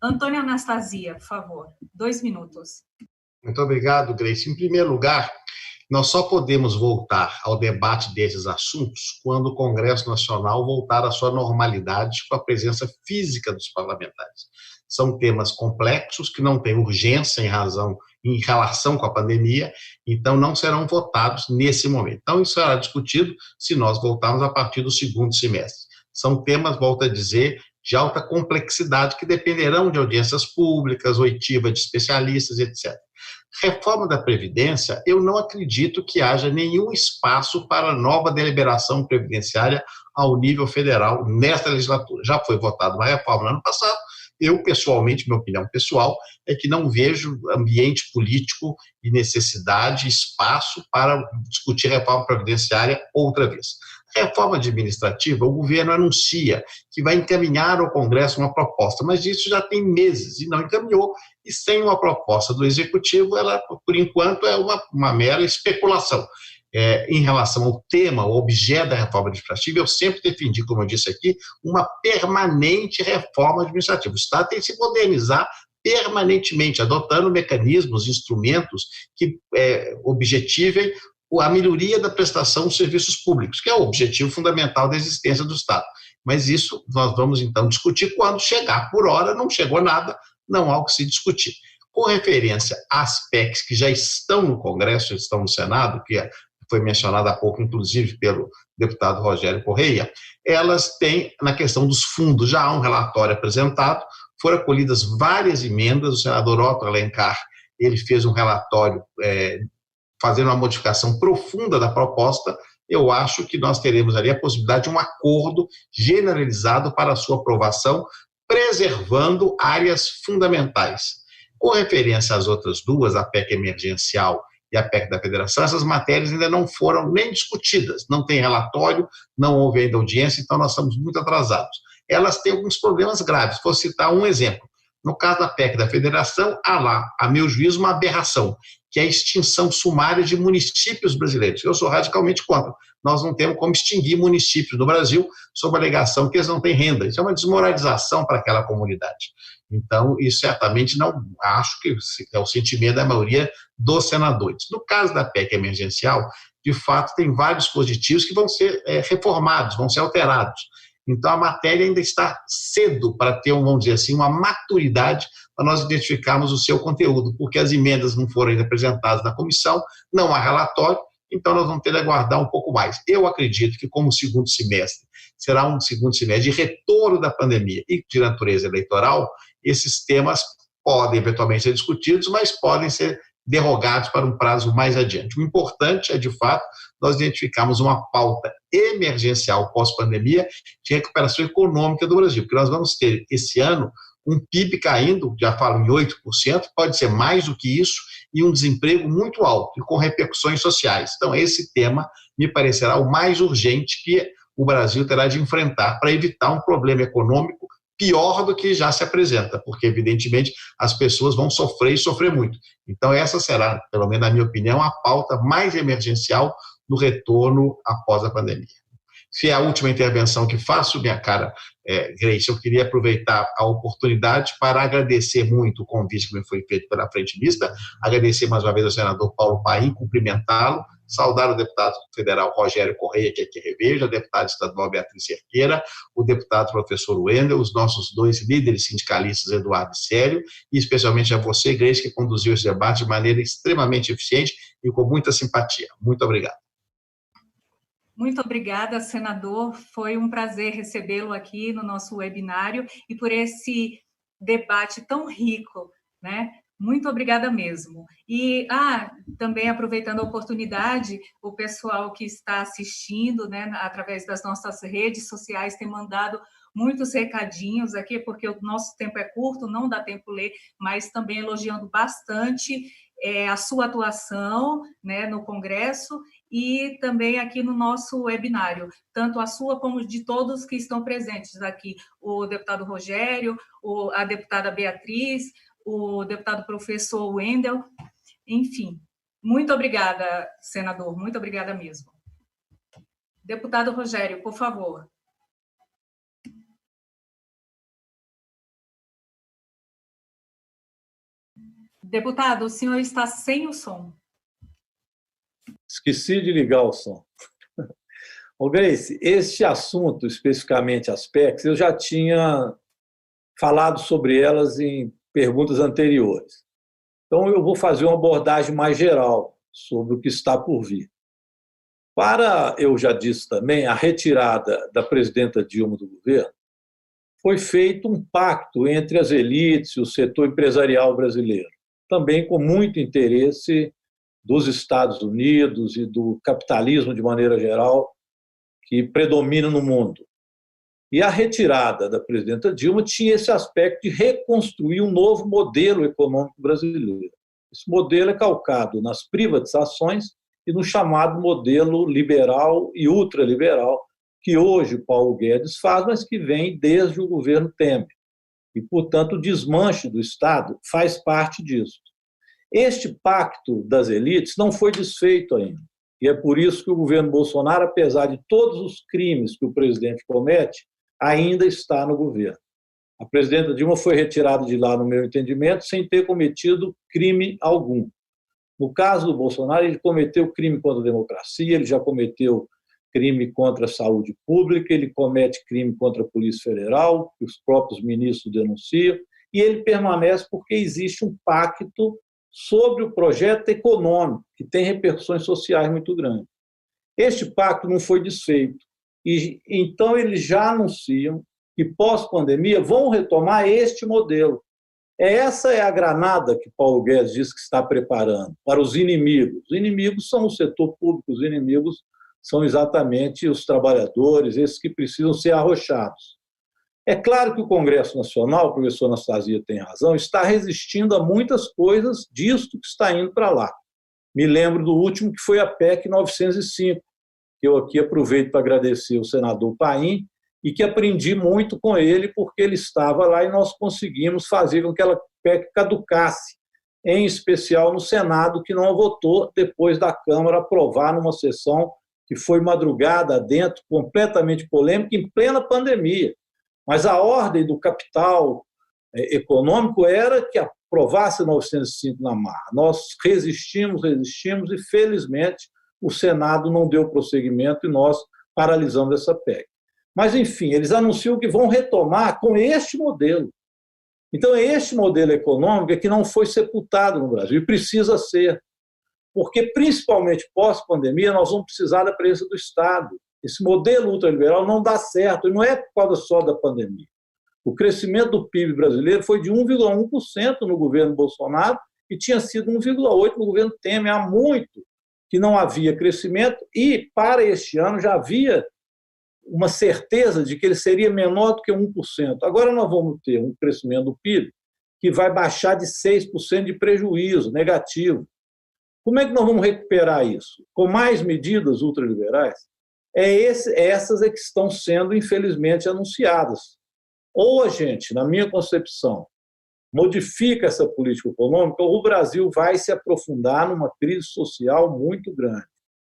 Antônio Anastasia, por favor, 2 minutos. Muito obrigado, Grace. Em primeiro lugar, Nós só podemos voltar ao debate desses assuntos quando o Congresso Nacional voltar à sua normalidade com a presença física dos parlamentares. São temas complexos que não têm urgência em relação com a pandemia, então não serão votados nesse momento. Então, isso será discutido se nós voltarmos a partir do segundo semestre. São temas, volto a dizer, de alta complexidade que dependerão de audiências públicas, oitiva de especialistas, etc. Reforma da Previdência, eu não acredito que haja nenhum espaço para nova deliberação previdenciária ao nível federal nesta legislatura. Já foi votada uma reforma no ano passado. Eu, pessoalmente, minha opinião pessoal, é que não vejo ambiente político e necessidade, espaço para discutir reforma previdenciária outra vez. Reforma administrativa, o governo anuncia que vai encaminhar ao Congresso uma proposta, mas isso já tem meses e não encaminhou, e sem uma proposta do Executivo, ela, por enquanto, é uma mera especulação. Em relação ao tema, ao objeto da reforma administrativa, eu sempre defendi, como eu disse aqui, uma permanente reforma administrativa. O Estado tem que se modernizar permanentemente, adotando mecanismos, instrumentos que objetivem a melhoria da prestação dos serviços públicos, que é o objetivo fundamental da existência do Estado. Mas isso nós vamos, então, discutir quando chegar. Por hora, não chegou nada, não há o que se discutir. Com referência às PECs que já estão no Congresso, estão no Senado, que foi mencionada há pouco, inclusive, pelo deputado Rogério Correia, elas têm, na questão dos fundos, já há um relatório apresentado, foram acolhidas várias emendas, o senador Otto Alencar, ele fez um relatório fazendo uma modificação profunda da proposta. Eu acho que nós teremos ali a possibilidade de um acordo generalizado para a sua aprovação, preservando áreas fundamentais. Com referência às outras duas, a PEC emergencial e a PEC da Federação, essas matérias ainda não foram nem discutidas, não tem relatório, não houve ainda audiência, então nós estamos muito atrasados. Elas têm alguns problemas graves, vou citar um exemplo. No caso da PEC da Federação, há lá, a meu juízo, uma aberração, que é a extinção sumária de municípios brasileiros. Eu sou radicalmente contra. Nós não temos como extinguir municípios no Brasil sob a alegação que eles não têm renda. Isso é uma desmoralização para aquela comunidade. Então, isso certamente não acho que é o sentimento da maioria dos senadores. No caso da PEC emergencial, de fato, tem vários dispositivos que vão ser reformados, vão ser alterados. Então, a matéria ainda está cedo para ter, vamos dizer assim, uma maturidade para nós identificarmos o seu conteúdo, porque as emendas não foram ainda apresentadas na comissão, não há relatório, então nós vamos ter que aguardar um pouco mais. Eu acredito que, como segundo semestre, será um segundo semestre de retorno da pandemia e de natureza eleitoral, esses temas podem eventualmente ser discutidos, mas podem ser derrogados para um prazo mais adiante. O importante é, de fato, nós identificarmos uma pauta emergencial pós-pandemia de recuperação econômica do Brasil, porque nós vamos ter, esse ano, um PIB caindo, já falo em 8%, pode ser mais do que isso, e um desemprego muito alto, e com repercussões sociais. Então, esse tema me parecerá o mais urgente que o Brasil terá de enfrentar para evitar um problema econômico pior do que já se apresenta, porque, evidentemente, as pessoas vão sofrer e sofrer muito. Então, essa será, pelo menos na minha opinião, a pauta mais emergencial do retorno após a pandemia. Se é a última intervenção que faço, minha cara Grace, eu queria aproveitar a oportunidade para agradecer muito o convite que me foi feito pela Frente Mista, agradecer mais uma vez ao senador Paulo Paim, cumprimentá-lo, saudar o deputado federal Rogério Correia, que aqui revejo, a deputada estadual Beatriz Cerqueira, o deputado professor Wendel, os nossos dois líderes sindicalistas, Eduardo e Célio, e especialmente a você, Grace, que conduziu esse debate de maneira extremamente eficiente e com muita simpatia. Muito obrigado. Muito obrigada, senador. Foi um prazer recebê-lo aqui no nosso webinário e por esse debate tão rico, né? Muito obrigada mesmo. E, também aproveitando a oportunidade, o pessoal que está assistindo, né, através das nossas redes sociais, tem mandado muitos recadinhos aqui, porque o nosso tempo é curto, não dá tempo ler, mas também elogiando bastante a sua atuação, né, no Congresso e também aqui no nosso webinário, tanto a sua como de todos que estão presentes aqui, o deputado Rogério, a deputada Beatriz, o deputado professor Wendel, enfim. Muito obrigada, senador, muito obrigada mesmo. Deputado Rogério, por favor. Deputado, o senhor está sem o som. Esqueci de ligar o som. Ô, Grace, este assunto, especificamente as PECs, eu já tinha falado sobre elas em perguntas anteriores. Então, eu vou fazer uma abordagem mais geral sobre o que está por vir. Eu já disse também, a retirada da presidenta Dilma do governo, foi feito um pacto entre as elites e o setor empresarial brasileiro, também com muito interesse dos Estados Unidos e do capitalismo de maneira geral, que predomina no mundo. E a retirada da presidenta Dilma tinha esse aspecto de reconstruir um novo modelo econômico brasileiro. Esse modelo é calcado nas privatizações e no chamado modelo liberal e ultraliberal, que hoje Paulo Guedes faz, mas que vem desde o governo Temer. E, portanto, o desmanche do Estado faz parte disso. Este pacto das elites não foi desfeito ainda. E é por isso que o governo Bolsonaro, apesar de todos os crimes que o presidente comete, ainda está no governo. A presidenta Dilma foi retirada de lá, no meu entendimento, sem ter cometido crime algum. No caso do Bolsonaro, ele cometeu crime contra a democracia, ele já cometeu crime contra a saúde pública, ele comete crime contra a Polícia Federal, que os próprios ministros denunciam, e ele permanece porque existe um pacto sobre o projeto econômico, que tem repercussões sociais muito grandes. Este pacto não foi desfeito, e então eles já anunciam que pós-pandemia vão retomar este modelo. Essa é a granada que Paulo Guedes diz que está preparando para os inimigos. Os inimigos são o setor público, os inimigos são exatamente os trabalhadores, esses que precisam ser arrochados. É claro que o Congresso Nacional, o professor Anastasia tem razão, está resistindo a muitas coisas disto que está indo para lá. Me lembro do último, que foi a PEC 905, que eu aqui aproveito para agradecer ao senador Paim, e que aprendi muito com ele, porque ele estava lá e nós conseguimos fazer com que aquela PEC caducasse, em especial no Senado, que não a votou depois da Câmara aprovar numa sessão que foi madrugada dentro, completamente polêmica, em plena pandemia. Mas a ordem do capital econômico era que aprovasse 905 na marra. Nós resistimos, e felizmente o Senado não deu prosseguimento e nós paralisamos essa PEC. Mas, enfim, eles anunciam que vão retomar com este modelo. Então, este modelo econômico é que não foi sepultado no Brasil e precisa ser, porque, principalmente pós-pandemia, nós vamos precisar da presença do Estado. Esse modelo ultraliberal não dá certo, e não é por causa só da pandemia. O crescimento do PIB brasileiro foi de 1,1% no governo Bolsonaro e tinha sido 1,8% no governo Temer. Há muito que não havia crescimento e, para este ano, já havia uma certeza de que ele seria menor do que 1%. Agora nós vamos ter um crescimento do PIB que vai baixar de 6% de prejuízo negativo. Como é que nós vamos recuperar isso? Com mais medidas ultraliberais? Essas é que estão sendo, infelizmente, anunciadas. Ou a gente, na minha concepção, modifica essa política econômica, ou o Brasil vai se aprofundar numa crise social muito grande.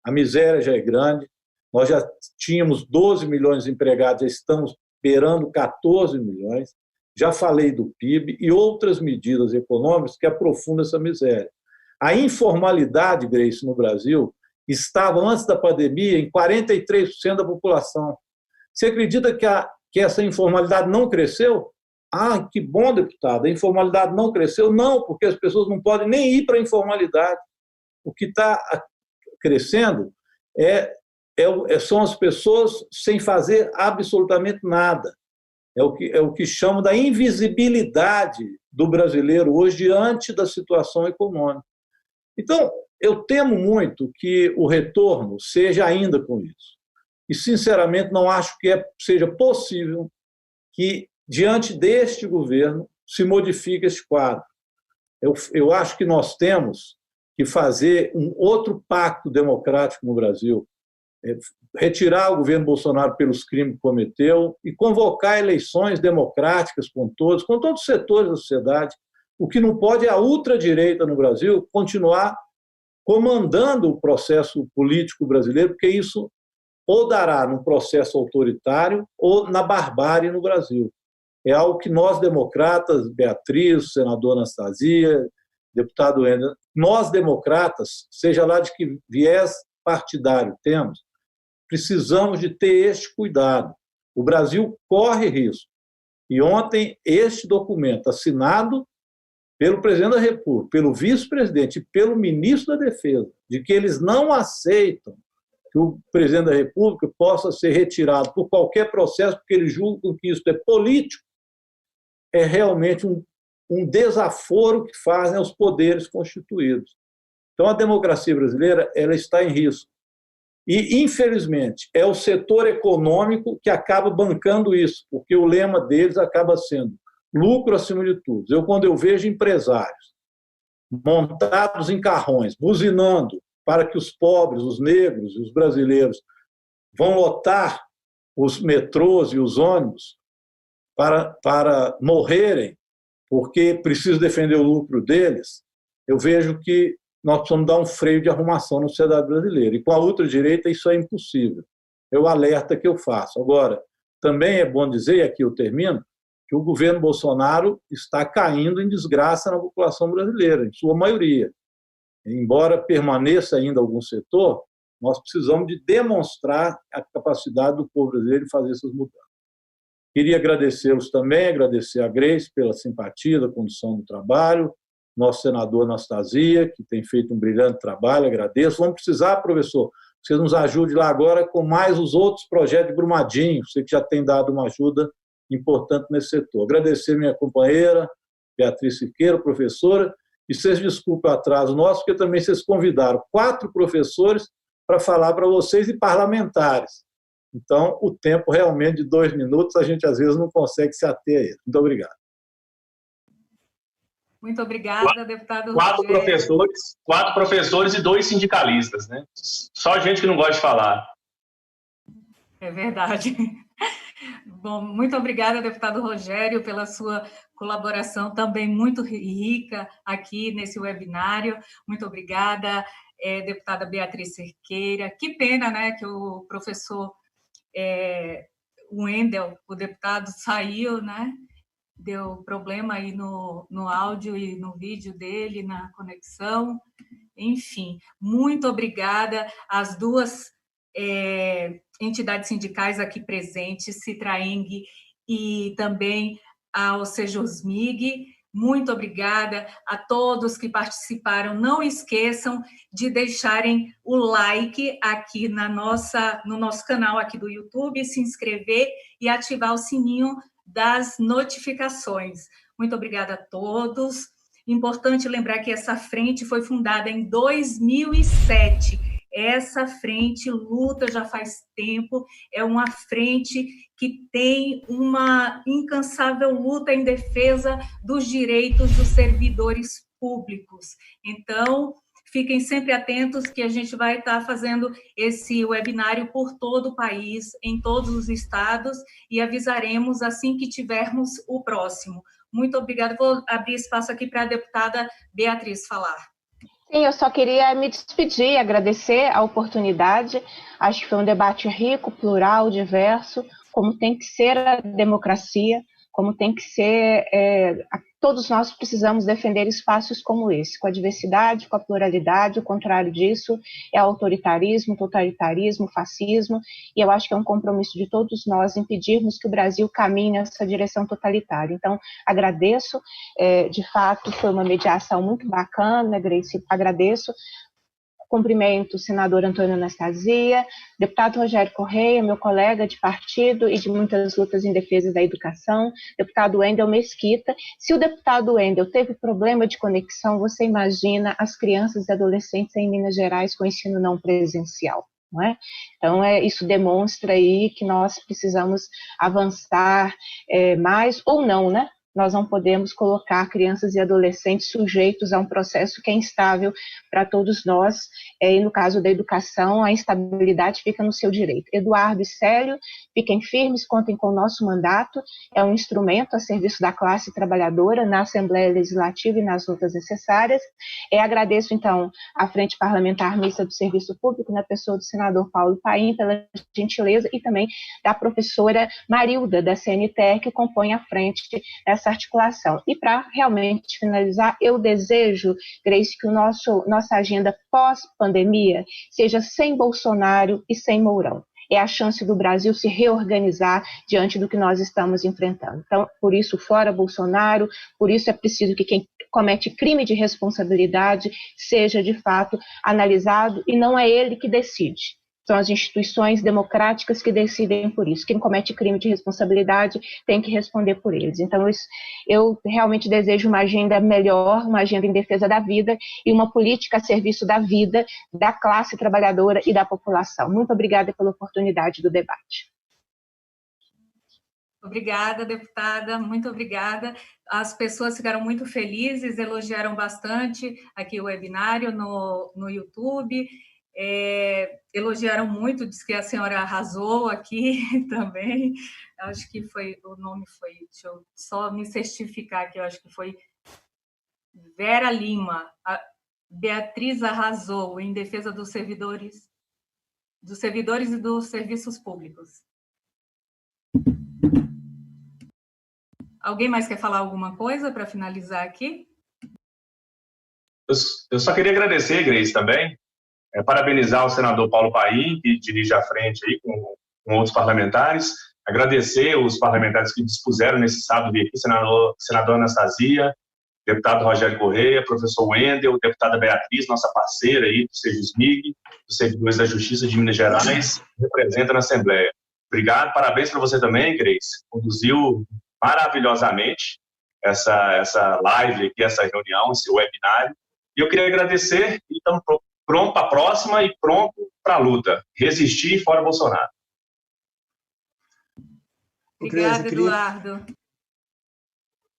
A miséria já é grande, nós já tínhamos 12 milhões de empregados, já estamos beirando 14 milhões. Já falei do PIB e outras medidas econômicas que aprofundam essa miséria. A informalidade, Grace, no Brasil, estava antes da pandemia em 43% da população. Você acredita que essa informalidade não cresceu? Ah, que bom, deputado, a informalidade não cresceu? Não, porque as pessoas não podem nem ir para a informalidade. O que está crescendo são as pessoas sem fazer absolutamente nada. É o que chamam da invisibilidade do brasileiro hoje diante da situação econômica. Então, eu temo muito que o retorno seja ainda com isso. E, sinceramente, não acho que seja possível que, diante deste governo, se modifique este quadro. Eu acho que nós temos que fazer um outro pacto democrático no Brasil, retirar o governo Bolsonaro pelos crimes que cometeu e convocar eleições democráticas com todos os setores da sociedade. O que não pode é a ultradireita no Brasil continuar comandando o processo político brasileiro, porque isso ou dará num processo autoritário ou na barbárie no Brasil. É algo que nós, democratas, Beatriz, senador Anastasia, deputado Wendel, nós democratas, seja lá de que viés partidário temos, precisamos de ter este cuidado. O Brasil corre risco. E ontem, este documento, assinado pelo presidente da República, pelo vice-presidente e pelo ministro da Defesa, de que eles não aceitam que o presidente da República possa ser retirado por qualquer processo, porque eles julgam que isso é político, é realmente um desaforo que fazem aos poderes constituídos. Então, a democracia brasileira ela está em risco. E, infelizmente, é o setor econômico que acaba bancando isso, porque o lema deles acaba sendo lucro acima de tudo. Quando eu vejo empresários montados em carrões, buzinando para que os pobres, os negros e os brasileiros vão lotar os metrôs e os ônibus para morrerem, porque precisam defender o lucro deles, eu vejo que nós precisamos dar um freio de arrumação na sociedade brasileira. E com a ultradireita isso é impossível. É o alerta que eu faço. Agora, também é bom dizer, e aqui eu termino, que o governo Bolsonaro está caindo em desgraça na população brasileira, em sua maioria. Embora permaneça ainda algum setor, nós precisamos de demonstrar a capacidade do povo brasileiro de fazer essas mudanças. Queria agradecê-los também, agradecer a Grace pela simpatia da condução do trabalho, nosso senador Anastasia, que tem feito um brilhante trabalho, agradeço. Vamos precisar, professor, que você nos ajude lá agora com mais os outros projetos de Brumadinho, você que já tem dado uma ajuda importante nesse setor. Agradecer minha companheira, Beatriz Siqueira, professora, e vocês desculpem o atraso nosso, porque também vocês convidaram 4 professores para falar para vocês e parlamentares. Então, o tempo realmente de 2 minutos, a gente às vezes não consegue se ater a ele. Muito obrigado. Muito obrigada, deputado Quatro Rogério. professores e 2 sindicalistas, né? Só gente que não gosta de falar. É verdade. Bom, muito obrigada, deputado Rogério, pela sua colaboração também muito rica aqui nesse webinário. Muito obrigada, deputada Beatriz Cerqueira. Que pena, né, que o professor Wendel, o deputado, saiu, né? Deu problema aí no áudio e no vídeo dele, na conexão. Enfim, muito obrigada às 2 entidades sindicais aqui presentes, Citraeng e também ao Sejusmig. Muito obrigada a todos que participaram. Não esqueçam de deixarem o like aqui no nosso canal aqui do YouTube, se inscrever e ativar o sininho das notificações. Muito obrigada a todos. Importante lembrar que essa frente foi fundada em 2007. Essa frente luta já faz tempo, é uma frente que tem uma incansável luta em defesa dos direitos dos servidores públicos. Então, fiquem sempre atentos que a gente vai estar fazendo esse webinário por todo o país, em todos os estados, e avisaremos assim que tivermos o próximo. Muito obrigada. Vou abrir espaço aqui para a deputada Beatriz falar. Sim, eu só queria me despedir, agradecer a oportunidade. Acho que foi um debate rico, plural, diverso, como tem que ser a democracia, como tem que ser... todos nós precisamos defender espaços como esse, com a diversidade, com a pluralidade. O contrário disso é autoritarismo, totalitarismo, fascismo, e eu acho que é um compromisso de todos nós impedirmos que o Brasil caminhe nessa direção totalitária. Então, agradeço, de fato, foi uma mediação muito bacana, Grace, agradeço. Cumprimento o senador Antônio Anastasia, deputado Rogério Correia, meu colega de partido e de muitas lutas em defesa da educação, deputado Wendel Mesquita. Se o deputado Wendel teve problema de conexão, você imagina as crianças e adolescentes em Minas Gerais com ensino não presencial. Não é? Então, isso demonstra aí que nós precisamos avançar mais ou não, né? Nós não podemos colocar crianças e adolescentes sujeitos a um processo que é instável para todos nós, e no caso da educação, a instabilidade fica no seu direito. Eduardo e Célio, fiquem firmes, contem com o nosso mandato, é um instrumento a serviço da classe trabalhadora na Assembleia Legislativa e nas lutas necessárias. Agradeço, então, à Frente Parlamentar Mista do Serviço Público, na pessoa do senador Paulo Paim, pela gentileza, e também da professora Marilda, da CNTE, que compõe a frente dessa essa articulação. E para realmente finalizar, eu desejo, Grace, que nossa agenda pós-pandemia seja sem Bolsonaro e sem Mourão. É a chance do Brasil se reorganizar diante do que nós estamos enfrentando. Então, por isso, fora Bolsonaro, por isso é preciso que quem comete crime de responsabilidade seja, de fato, analisado, e não é ele que decide. São as instituições democráticas que decidem por isso. Quem comete crime de responsabilidade tem que responder por eles. Então, eu realmente desejo uma agenda melhor, uma agenda em defesa da vida e uma política a serviço da vida, da classe trabalhadora e da população. Muito obrigada pela oportunidade do debate. Obrigada, deputada, muito obrigada. As pessoas ficaram muito felizes, elogiaram bastante aqui o webinário no YouTube. Elogiaram muito, diz que a senhora arrasou aqui também. Acho que o nome foi, deixa eu só me certificar que eu acho que foi Vera Lima. A Beatriz arrasou em defesa dos servidores e dos serviços públicos. Alguém mais quer falar alguma coisa para finalizar aqui? Eu só queria agradecer, Grace, também, parabenizar o senador Paulo Paim, que dirige a frente aí com outros parlamentares, agradecer os parlamentares que dispuseram nesse sábado vir aqui, senador Anastasia, deputado Rogério Correia, professor Wendel, deputada Beatriz, nossa parceira aí do Segismig, dos servidores da Justiça de Minas Gerais, representa na Assembleia. Obrigado, parabéns para você também, Grace, conduziu maravilhosamente essa live aqui, essa reunião, esse webinário, e eu queria agradecer e estamos pronto para a próxima e pronto para a luta. Resistir fora Bolsonaro. Obrigada, Eduardo.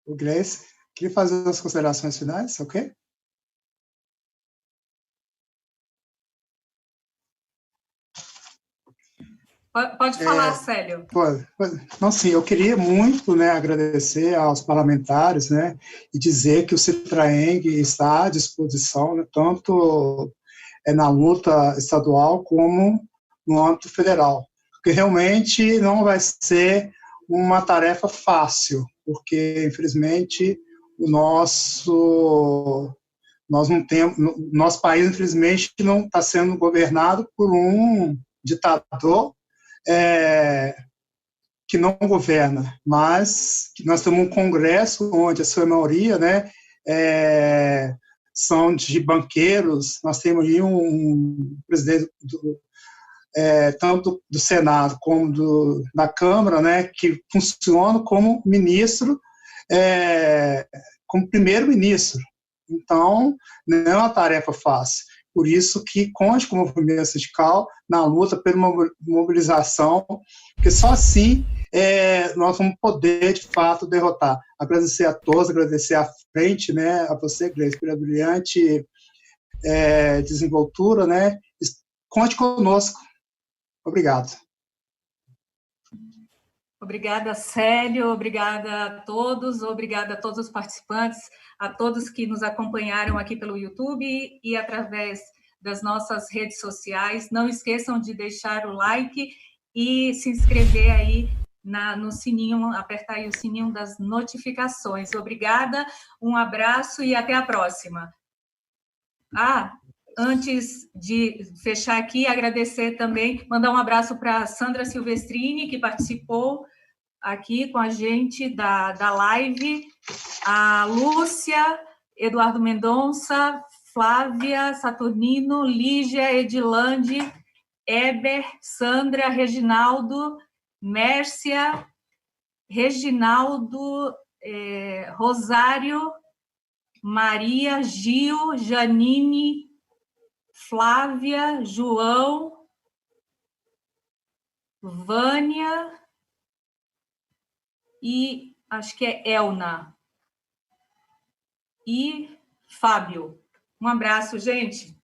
Grace, queria fazer as considerações finais, ok? Pode falar, Célio. Não, sim, eu queria muito, né, agradecer aos parlamentares, né, e dizer que o CITRAENG está à disposição, né, tanto na luta estadual como no âmbito federal, porque realmente não vai ser uma tarefa fácil, porque, infelizmente, nosso país, infelizmente, não está sendo governado por um ditador que não governa, mas que nós temos um Congresso onde a sua maioria, né, são de banqueiros. Nós temos aí um presidente tanto do Senado como da Câmara, né, que funciona como ministro, como primeiro-ministro. Então, não é uma tarefa fácil. Por isso que conte com o movimento sindical na luta pela mobilização, porque só assim nós vamos poder, de fato, derrotar. Agradecer a todos, agradecer à frente, né, a você, Grace, pela brilhante desenvoltura, né? Conte conosco. Obrigado. Obrigada, Célio, obrigada a todos os participantes, a todos que nos acompanharam aqui pelo YouTube e através das nossas redes sociais. Não esqueçam de deixar o like e se inscrever aí no sininho, apertar aí o sininho das notificações. Obrigada, um abraço e até a próxima. Antes de fechar aqui, agradecer também, mandar um abraço para a Sandra Silvestrini, que participou aqui com a gente da live, a Lúcia, Eduardo Mendonça, Flávia, Saturnino, Lígia, Edilande, Eber, Sandra, Reginaldo, Mércia, Reginaldo, Rosário, Maria, Gil, Janine, Flávia, João, Vânia e acho que é Elna e Fábio. Um abraço, gente.